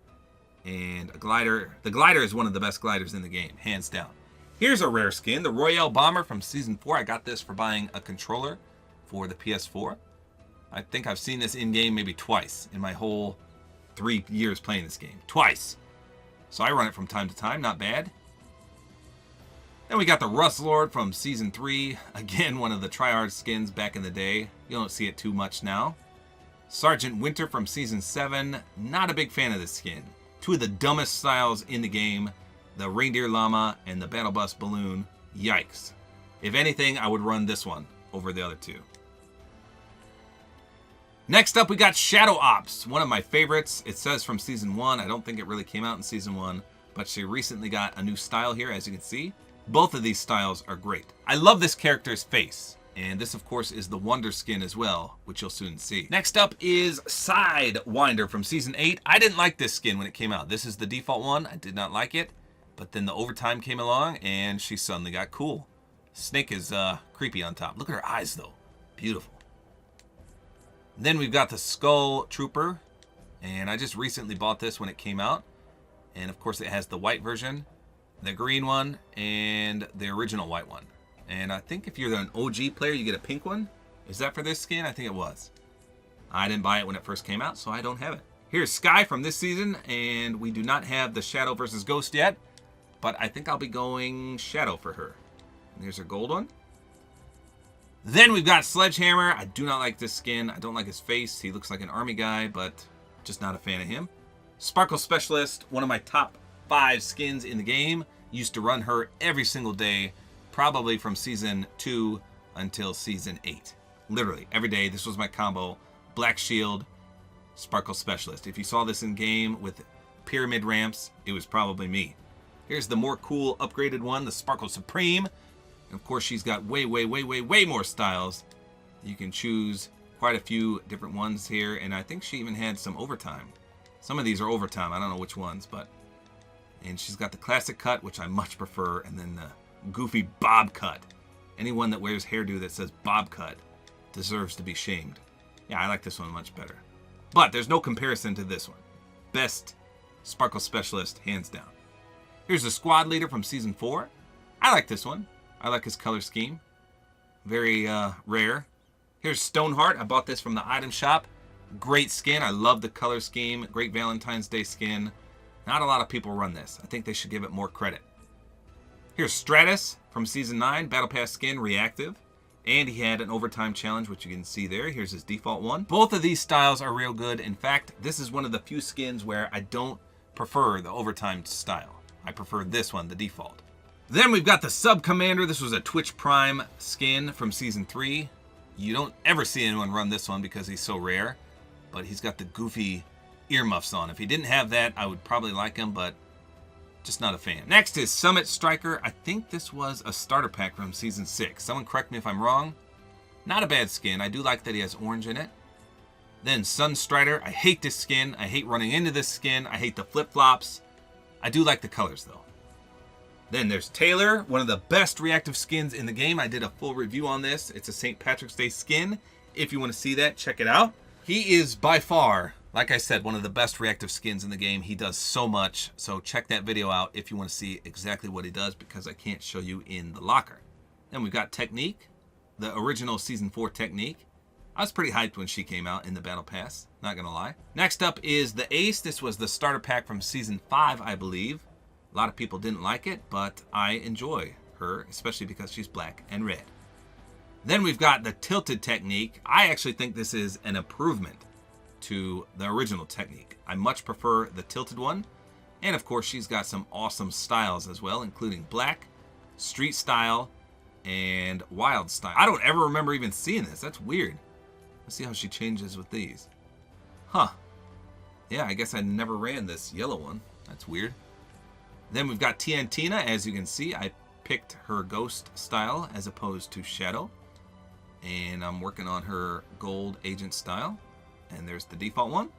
and a glider. The glider is one of the best gliders in the game, hands down. Here's a rare skin, the Royale Bomber from Season 4. I got this for buying a controller for the PS4. I think I've seen this in-game maybe twice in my whole 3 years playing this game. Twice. So I run it from time to time, not bad. Then we got the Rust Lord from Season 3. Again, one of the tryhard skins back in the day. You don't see it too much now. Sergeant Winter from Season 7. Not a big fan of this skin. Two of the dumbest styles in the game. The Reindeer Llama and the Battle Bus Balloon. Yikes. If anything, I would run this one over the other two. Next up, we got Shadow Ops. One of my favorites. It says from Season 1. I don't think it really came out in Season 1. But she recently got a new style here, as you can see. Both of these styles are great. I love this character's face. And this, of course, is the Wonder skin as well, which you'll soon see. Next up is Sidewinder from Season 8. I didn't like this skin when it came out. This is the default one. I did not like it. But then the overtime came along, and she suddenly got cool. Snake is creepy on top. Look at her eyes, though. Beautiful. Then we've got the Skull Trooper. And I just recently bought this when it came out. And, of course, it has the white version, the green one, and the original white one. And I think if you're an OG player, you get a pink one. Is that for this skin? I think it was. I didn't buy it when it first came out, so I don't have it. Here's Sky from this season, and we do not have the Shadow versus Ghost yet. But I think I'll be going Shadow for her. And here's her gold one. Then we've got Sledgehammer. I do not like this skin. I don't like his face. He looks like an army guy, but just not a fan of him. Sparkle Specialist, one of my top 5 skins in the game. Used to run her every single day, probably from Season 2 until Season 8. Literally, every day. This was my combo. Black Shield, Sparkle Specialist. If you saw this in game with pyramid ramps, it was probably me. Here's the more cool upgraded one, the Sparkle Supreme. And of course, she's got way more styles. You can choose quite a few different ones here. And I think she even had some overtime. Some of these are overtime. I don't know which ones, but... And she's got the classic cut, which I much prefer. And then the goofy bob cut. Anyone that wears hairdo that says bob cut deserves to be shamed. Yeah, I like this one much better. But there's no comparison to this one. Best Sparkle Specialist, hands down. Here's the Squad Leader from Season 4. I like this one. I like his color scheme. Very rare. Here's Stoneheart. I bought this from the item shop. Great skin. I love the color scheme. Great Valentine's Day skin. Not a lot of people run this. I think they should give it more credit. Here's Stratus from Season 9, Battle Pass skin, reactive. And he had an overtime challenge, which you can see there. Here's his default one. Both of these styles are real good. In fact, this is one of the few skins where I don't prefer the overtime style. I prefer this one, the default. Then we've got the Sub Commander. This was a Twitch Prime skin from Season 3. You don't ever see anyone run this one because he's so rare. But he's got the goofy earmuffs on. If he didn't have that, I would probably like him, but just not a fan. Next is Summit Striker. I think this was a starter pack from Season 6. Someone correct me if I'm wrong. Not a bad skin. I do like that he has orange in it. Then Sunstrider. I hate this skin. I hate running into this skin. I hate the flip-flops. I do like the colors, though. Then there's Taylor, one of the best reactive skins in the game. I did a full review on this. It's a St. Patrick's Day skin. If you want to see that, check it out. He is by far, like I said, one of the best reactive skins in the game. He does so much, so check that video out if you want to see exactly what he does, because I can't show you in the locker. Then we've got Technique, the original Season 4 Technique. I was pretty hyped when she came out in the Battle Pass, not gonna lie. Next up is the Ace. This was the starter pack from Season 5, I believe. A lot of people didn't like it, but I enjoy her, especially because she's black and red. Then we've got the Tilted Technique. I actually think this is an improvement to the original Technique. I much prefer the Tilted one. And of course, she's got some awesome styles as well, including black, street style, and wild style. I don't ever remember even seeing this. That's weird. Let's see how she changes with these. Huh. Yeah, I guess I never ran this yellow one. That's weird. Then we've got Tiantina. As you can see, I picked her ghost style as opposed to shadow. And I'm working on her gold agent style. And there's the default one.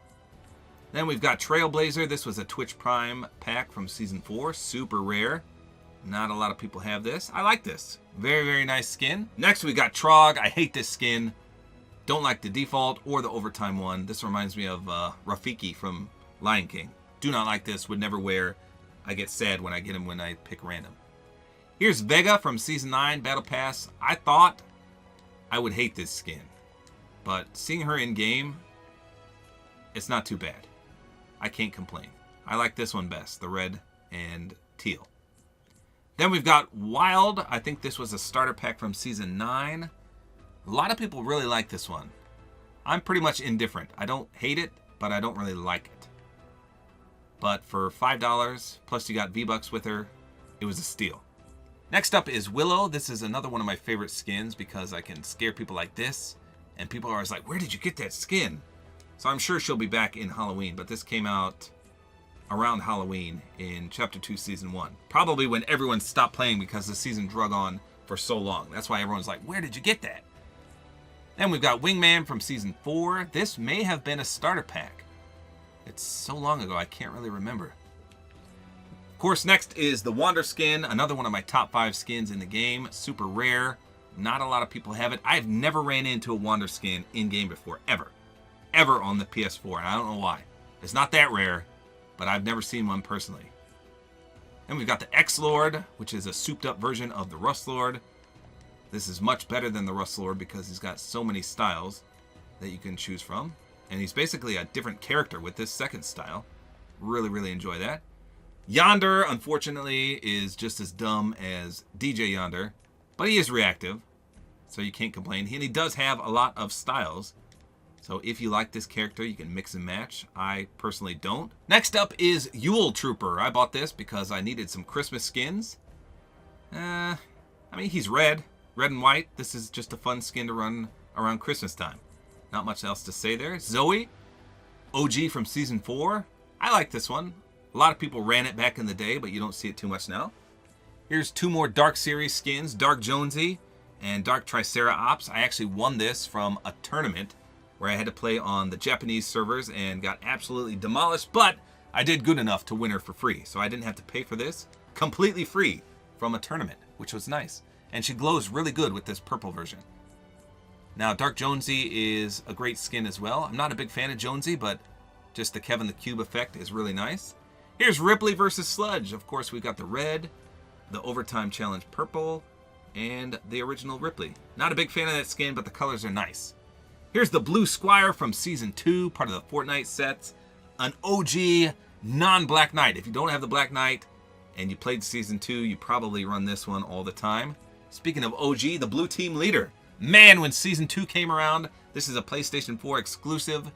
Then we've got Trailblazer. This was a Twitch Prime pack from Season 4. Super rare. Not a lot of people have this. I like this. Very, very nice skin. Next we got Trog. I hate this skin. Don't like the default or the overtime one. This reminds me of Rafiki from Lion King. Do not like this. Would never wear. I get sad when I get him when I pick random. Here's Vega from Season 9 Battle Pass. I thought I would hate this skin, but seeing her in game, it's not too bad. I can't complain. I like this one best, the red and teal. Then we've got Wild. I think this was a starter pack from Season 9. A lot of people really like this one. I'm pretty much indifferent. I don't hate it, but I don't really like it. But for $5, plus you got V-Bucks with her, it was a steal. Next up is Willow. This is another one of my favorite skins because I can scare people like this. And people are always like, where did you get that skin? So I'm sure she'll be back in Halloween, but this came out around Halloween in Chapter 2, Season 1. Probably when everyone stopped playing because the season drug on for so long. That's why everyone's like, where did you get that? Then we've got Wingman from Season 4. This may have been a starter pack. It's so long ago, I can't really remember. Of course, next is the Wander skin, another one of my top 5 skins in the game. Super rare. Not a lot of people have it. I've never ran into a Wander skin in-game before, ever. Ever on the PS4, and I don't know why. It's not that rare, but I've never seen one personally. Then we've got the X-Lord, which is a souped-up version of the Rust Lord. This is much better than the Rust Lord because he's got so many styles that you can choose from. And he's basically a different character with this second style. Really, really enjoy that. Yonder, unfortunately, is just as dumb as DJ Yonder. But he is reactive, so you can't complain. And he does have a lot of styles. So if you like this character, you can mix and match. I personally don't. Next up is Yule Trooper. I bought this because I needed some Christmas skins. I mean, he's red and white. This is just a fun skin to run around Christmas time. Not much else to say there. Zoe, OG from Season 4. I like this one. A lot of people ran it back in the day, but you don't see it too much now. Here's 2 more Dark Series skins, Dark Jonesy and Dark Triceratops. I actually won this from a tournament where I had to play on the Japanese servers and got absolutely demolished, but I did good enough to win her for free, so I didn't have to pay for this. Completely free from a tournament, which was nice. And she glows really good with this purple version. Now, Dark Jonesy is a great skin as well. I'm not a big fan of Jonesy, but just the Kevin the Cube effect is really nice. Here's Ripley versus Sludge. Of course, we've got the red, the Overtime Challenge purple, and the original Ripley. Not a big fan of that skin, but the colors are nice. Here's the Blue Squire from Season 2, part of the Fortnite sets. An OG non-Black Knight. If you don't have the Black Knight and you played Season 2, you probably run this one all the time. Speaking of OG, the Blue Team Leader. Man, when Season 2 came around, this is a PlayStation 4 exclusive.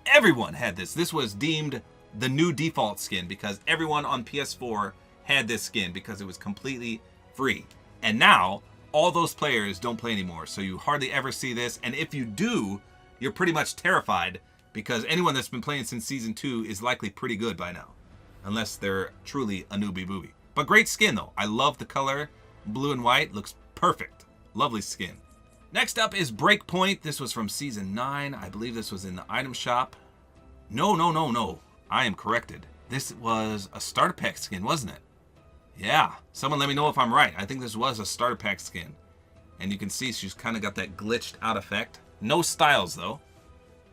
Everyone had this. This was deemed the new default skin because everyone on PS4 had this skin because it was completely free. And now, all those players don't play anymore, so you hardly ever see this. And if you do, you're pretty much terrified because anyone that's been playing since Season 2 is likely pretty good by now. Unless they're truly a newbie booby. But great skin though. I love the color. Blue and white looks perfect. Lovely skin. Next up is Breakpoint. This was from Season 9. I believe this was in the item shop. No. I am corrected. This was a starter pack skin, wasn't it? Yeah. Someone let me know if I'm right. I think this was a starter pack skin. And you can see she's kind of got that glitched out effect. No styles though.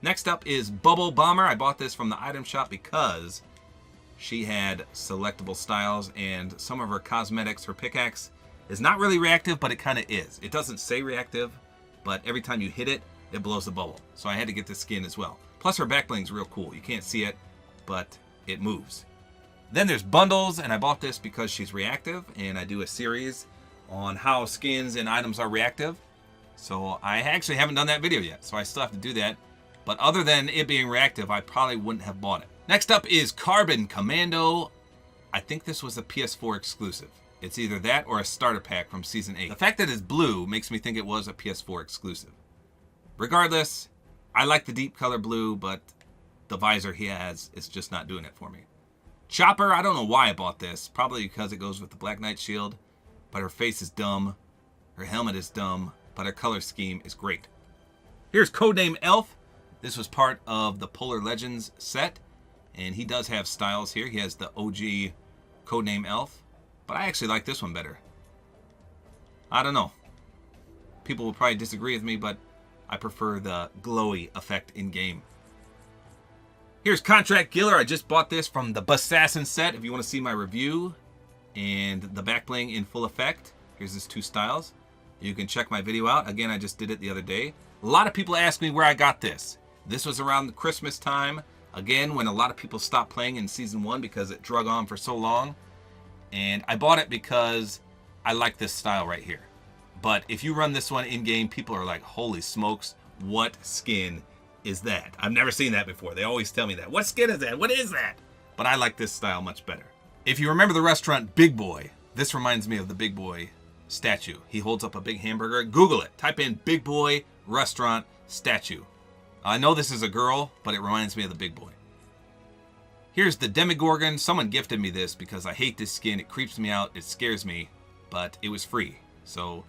Next up is Bubble Bomber. I bought this from the item shop because she had selectable styles and some of her cosmetics, her pickaxe, is not really reactive, but it kind of is. It doesn't say reactive, but every time you hit it, it blows a bubble. So I had to get this skin as well. Plus her back bling's real cool. You can't see it, but it moves. Then there's Bundles, and I bought this because she's reactive, and I do a series on how skins and items are reactive. So I actually haven't done that video yet, so I still have to do that. But other than it being reactive, I probably wouldn't have bought it. Next up is Carbon Commando. I think this was a PS4 exclusive. It's either that or a starter pack from Season 8. The fact that it's blue makes me think it was a PS4 exclusive. Regardless, I like the deep color blue, but the visor he has is just not doing it for me. Chopper, I don't know why I bought this. Probably because it goes with the Black Knight shield. But her face is dumb. Her helmet is dumb. But her color scheme is great. Here's Codename Elf. This was part of the Polar Legends set. And he does have styles here. He has the OG Codename Elf. But I actually like this one better. I don't know. People will probably disagree with me, but I prefer the glowy effect in-game. Here's Contract Killer. I just bought this from the Bassassin set. If you want to see my review and the back bling in full effect, here's his two styles. You can check my video out. Again, I just did it the other day. A lot of people ask me where I got this. This was around the Christmas time. Again, when a lot of people stopped playing in Season 1 because it drug on for so long. And I bought it because I like this style right here. But if you run this one in-game, people are like, holy smokes, what skin is that? I've never seen that before. They always tell me that. What skin is that? What is that? But I like this style much better. If you remember the restaurant Big Boy, this reminds me of the Big Boy statue. He holds up a big hamburger. Google it. Type in Big Boy restaurant statue. I know this is a girl, but it reminds me of the Big Boy. Here's the Demogorgon. Someone gifted me this because I hate this skin. It creeps me out. It scares me. But it was free. So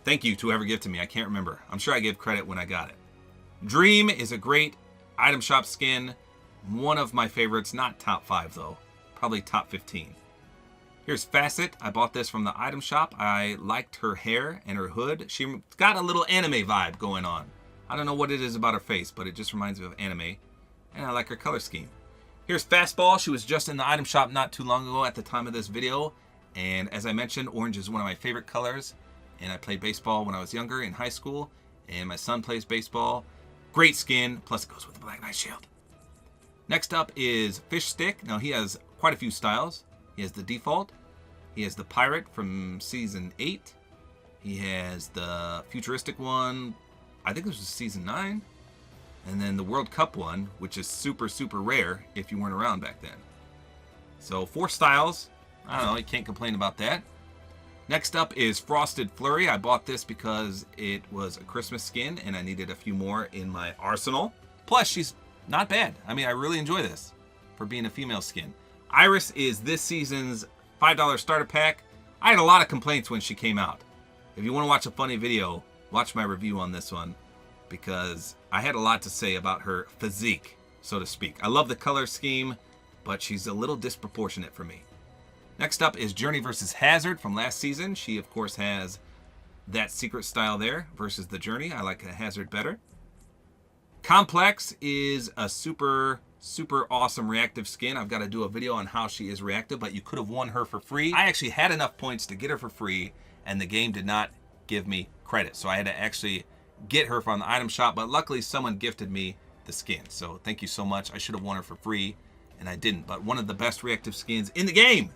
thank you to whoever gifted me. I can't remember. I'm sure I gave credit when I got it. Dream is a great item shop skin. One of my favorites. Not top 5 though. Probably top 15. Here's Facet. I bought this from the item shop. I liked her hair and her hood. She got a little anime vibe going on. I don't know what it is about her face, but it just reminds me of anime. And I like her color scheme. Here's Fastball. She was just in the item shop not too long ago at the time of this video. And as I mentioned, orange is one of my favorite colors. And I played baseball when I was younger in high school. And my son plays baseball. Great skin. Plus it goes with the Black Knight shield. Next up is Fish Stick. Now he has quite a few styles. He has the default. He has the pirate from Season 8. He has the futuristic one. I think this was Season 9. And then the World Cup one, which is super, super rare if you weren't around back then. So 4 styles. I don't know, you can't complain about that. Next up is Frosted Flurry. I bought this because it was a Christmas skin and I needed a few more in my arsenal. Plus, she's not bad. I mean, I really enjoy this for being a female skin. Iris is this season's $5 starter pack. I had a lot of complaints when she came out. If you want to watch a funny video, watch my review on this one because I had a lot to say about her physique, so to speak. I love the color scheme, but she's a little disproportionate for me. Next up is Journey vs. Hazard from last season. She, of course, has that secret style there versus the Journey. I like the Hazard better. Complex is a super, super awesome reactive skin. I've got to do a video on how she is reactive, but you could have won her for free. I actually had enough points to get her for free, and the game did not give me credit. So I had to actually get her from the item shop, but luckily someone gifted me the skin. So thank you so much. I should have won her for free, and I didn't, but one of the best reactive skins in the game.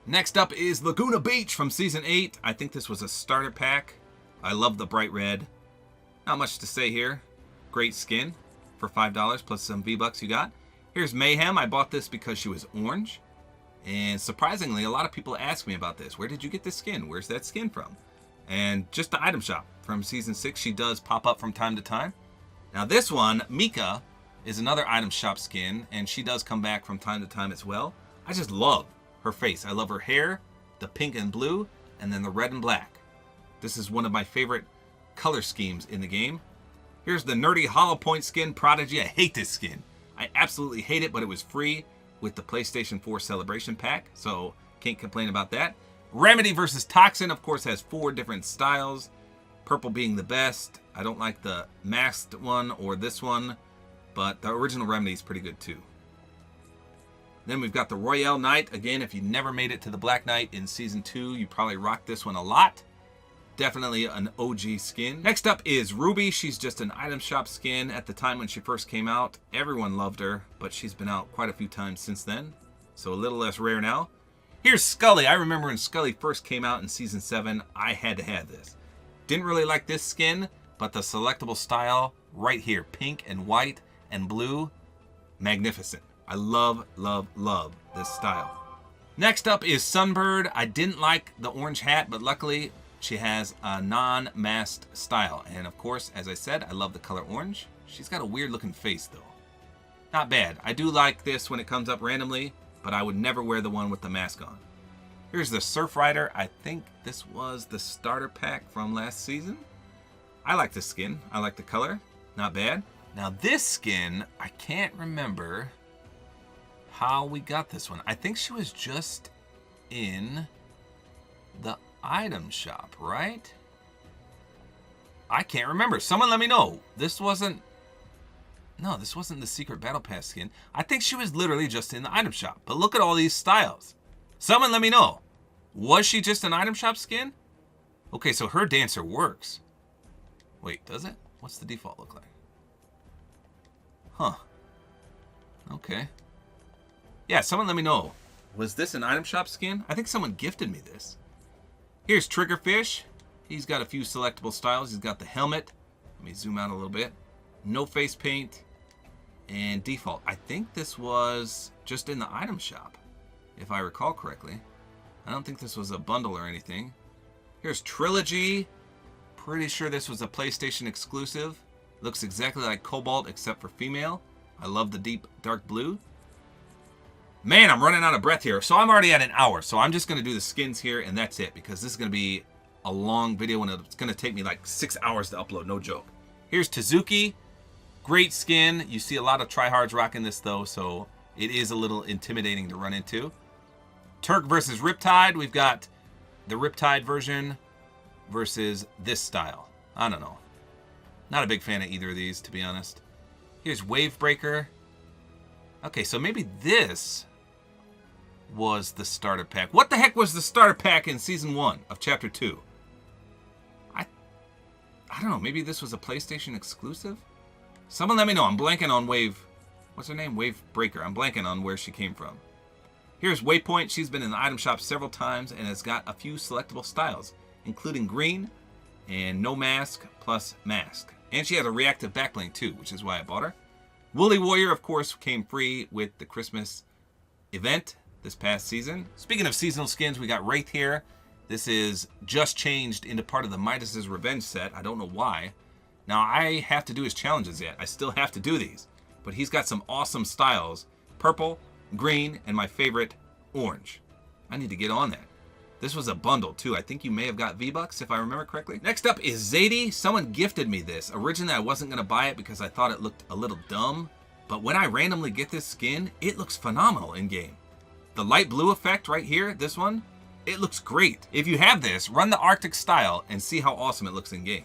Next up is Laguna Beach from Season 8. I think this was a starter pack. I love the bright red. Not much to say here. Great skin for $5 plus some V-Bucks you got. Here's Mayhem. I bought this because she was orange. And surprisingly, a lot of people ask me about this. Where did you get this skin? Where's that skin from? And just the item shop from Season 6. She does pop up from time to time. Now this one, Mika, is another item shop skin. And she does come back from time to time as well. I just love her face. I love her hair, the pink and blue, and then the red and black. This is one of my favorite color schemes in the game. Here's the nerdy hollow point skin, Prodigy. I hate this skin. I absolutely hate it, but it was free with the PlayStation 4 Celebration Pack, so can't complain about that. Remedy versus Toxin, of course, has 4 different styles. Purple being the best. I don't like the masked one or this one, but the original Remedy is pretty good too. Then we've got the Royale Knight. Again, if you never made it to the Black Knight in Season 2, you probably rocked this one a lot. Definitely an OG skin. Next up is Ruby. She's just an item shop skin. At the time when she first came out, everyone loved her, but she's been out quite a few times since then, so a little less rare now. Here's Scully. I remember when Scully first came out in Season 7, I had to have this. Didn't really like this skin, but the selectable style right here, pink and white and blue, magnificent. I love, love, love this style. Next up is Sunbird. I didn't like the orange hat, but luckily she has a non-masked style. And of course, as I said, I love the color orange. She's got a weird looking face though. Not bad. I do like this when it comes up randomly, but I would never wear the one with the mask on. Here's the Surf Rider. I think this was the starter pack from last season. I like the skin. I like the color. Not bad. Now this skin, I can't remember how we got this one. I think she was just in the item shop, right? I can't remember. Someone let me know. This wasn't the secret battle pass skin. I think she was literally just in the item shop. But look at all these styles. Someone let me know. Was she just an item shop skin? Okay, so her dancer works. Wait, does it? What's the default look like? Huh. Okay. Yeah, someone let me know. Was this an item shop skin? I think someone gifted me this. Here's Triggerfish. He's got a few selectable styles. He's got the helmet. Let me zoom out a little bit. No face paint. And default. I think this was just in the item shop, if I recall correctly. I don't think this was a bundle or anything. Here's Trilogy. Pretty sure this was a PlayStation exclusive. Looks exactly like Cobalt except for female. I love the deep dark blue. Man, I'm running out of breath here. So I'm already at an hour. So I'm just going to do the skins here and that's it. Because this is going to be a long video and it's going to take me like 6 hours to upload. No joke. Here's Tezuki. Great skin. You see a lot of tryhards rocking this though. So it is a little intimidating to run into. Turk versus Riptide. We've got the Riptide version versus this style. I don't know. Not a big fan of either of these, to be honest. Here's Wavebreaker. Okay, so maybe this was the starter pack. What the heck was the starter pack in Season 1 of Chapter 2? I don't know. Maybe this was a PlayStation exclusive? Someone let me know. I'm blanking on What's her name? Wavebreaker. I'm blanking on where she came from. Here's Waypoint. She's been in the item shop several times and has got a few selectable styles, including green and no mask plus mask. And she has a reactive backbling too, which is why I bought her. Woolly Warrior, of course, came free with the Christmas event this past season. Speaking of seasonal skins, we got Wraith here. This is just changed into part of the Midas's Revenge set. I don't know why. Now, I have to do his challenges yet. I still have to do these. But he's got some awesome styles. Purple, green, and my favorite, orange. I need to get on that. This was a bundle, too. I think you may have got V-Bucks, if I remember correctly. Next up is Zadie. Someone gifted me this. Originally, I wasn't going to buy it because I thought it looked a little dumb. But when I randomly get this skin, it looks phenomenal in-game. The light blue effect right here, this one, it looks great. If you have this, run the Arctic style and see how awesome it looks in-game.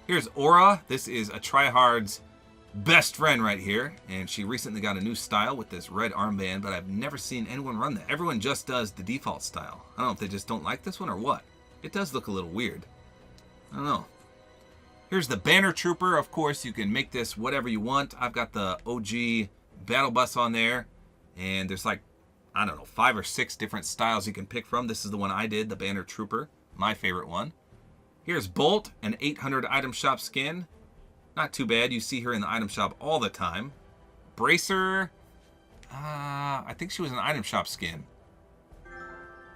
Here's Aura. This is a tryhard's best friend right here, and she recently got a new style with this red armband, but I've never seen anyone run that. Everyone just does the default style. I don't know if they just don't like this one or what. It does look a little weird. I don't know. Here's the Banner Trooper. Of course, you can make this whatever you want. I've got the OG battle bus on there. And there's like, I don't know, 5 or 6 different styles you can pick from. This is the one I did, the Banner Trooper, my favorite one. Here's Bolt, an 800 item shop skin. Not too bad. You see her in the item shop all the time. Bracer, I think she was an item shop skin.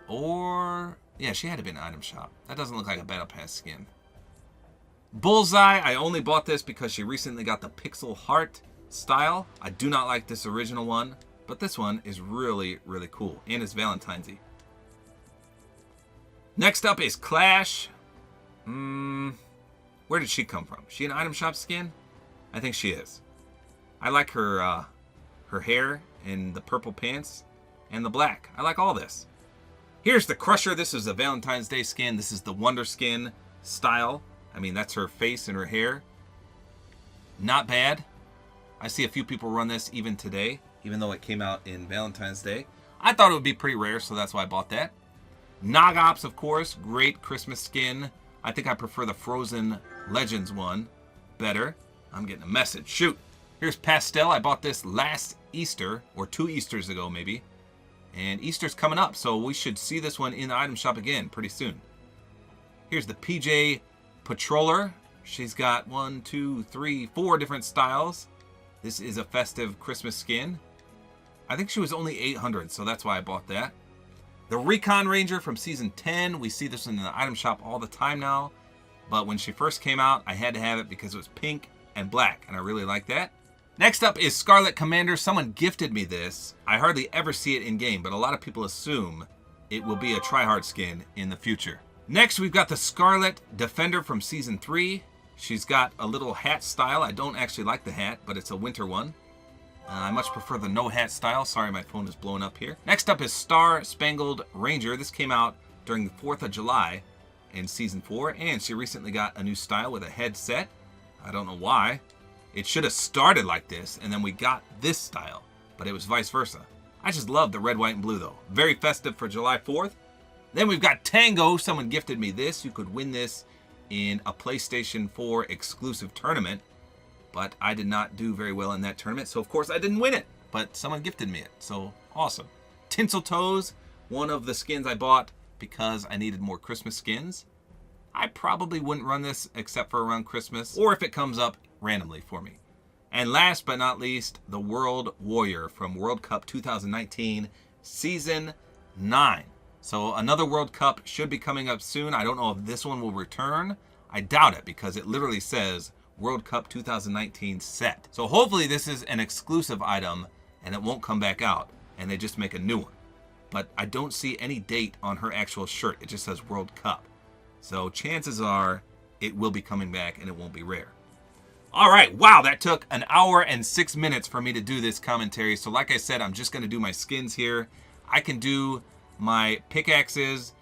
Or, yeah, she had to be an item shop. That doesn't look like a Battle Pass skin. Bullseye, I only bought this because she recently got the Pixel Heart style. I do not like this original one, but this one is really, really cool. And it's Valentine's-y. Next up is Clash. Where did she come from? She an item shop skin? I think she is. I like her her hair and the purple pants and the black. I like all this. Here's the Crusher. This is a Valentine's Day skin. This is the Wonder Skin style. I mean, that's her face and her hair. Not bad. I see a few people run this even today, even though it came out in Valentine's Day. I thought it would be pretty rare, so that's why I bought that. Nogops, of course. Great Christmas skin. I think I prefer the Frozen Legends one better. I'm getting a message. Shoot. Here's Pastel. I bought this last Easter, or 2 Easters ago maybe. And Easter's coming up, so we should see this one in the item shop again pretty soon. Here's the PJ Patroller. She's got 1, 2, 3, 4 different styles. This is a festive Christmas skin. I think she was only 800, so that's why I bought that. The Recon Ranger from Season 10. We see this in the item shop all the time now. But when she first came out, I had to have it because it was pink and black, and I really like that. Next up is Scarlet Commander. Someone gifted me this. I hardly ever see it in game, but a lot of people assume it will be a tryhard skin in the future. Next, we've got the Scarlet Defender from Season 3. She's got a little hat style. I don't actually like the hat, but it's a winter one. I much prefer the no hat style. Sorry, my phone is blowing up here. Next up is Star Spangled Ranger. This came out during the 4th of July in Season 4, and she recently got a new style with a headset. I don't know why. It should have started like this, and then we got this style, but it was vice versa. I just love the red, white, and blue, though. Very festive for July 4th. Then we've got Tango. Someone gifted me this. You could win this in a PlayStation 4 exclusive tournament, but I did not do very well in that tournament, so of course I didn't win it, but someone gifted me it, so awesome. Tinsel Toes, one of the skins I bought because I needed more Christmas skins. I probably wouldn't run this except for around Christmas, or if it comes up randomly for me. And last but not least, the World Warrior from World Cup 2019, Season 9. So another World Cup should be coming up soon. I don't know if this one will return. I doubt it because it literally says World Cup 2019 set. So hopefully this is an exclusive item and it won't come back out and they just make a new one. But I don't see any date on her actual shirt. It just says World Cup. So chances are it will be coming back and it won't be rare. All right, wow, that took 1 hour and 6 minutes for me to do this commentary. So like I said, I'm just gonna do my skins here. I can do my pickaxes,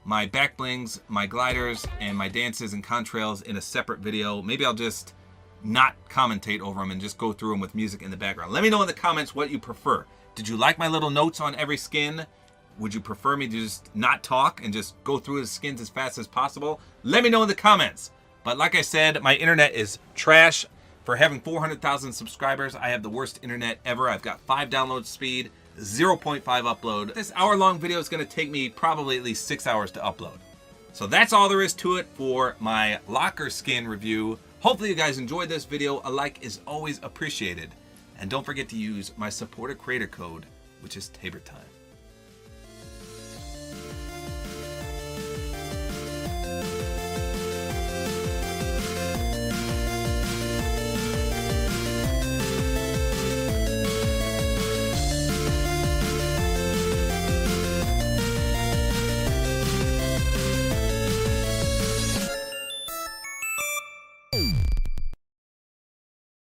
my back blings, my gliders, and my dances and contrails in a separate video. Maybe I'll just not commentate over them and just go through them with music in the background. Let me know in the comments what you prefer. Did you like my little notes on every skin? Would you prefer me to just not talk and just go through the skins as fast as possible? Let me know in the comments. But like I said, my internet is trash. For having 400,000 subscribers, I have the worst internet ever. I've got 5 download speed, 0.5 upload. This hour-long video is going to take me probably at least 6 hours to upload. So that's all there is to it for my locker skin review. Hopefully you guys enjoyed this video. A like is always appreciated. And don't forget to use my Support-A-Creator Code, which is tabortime.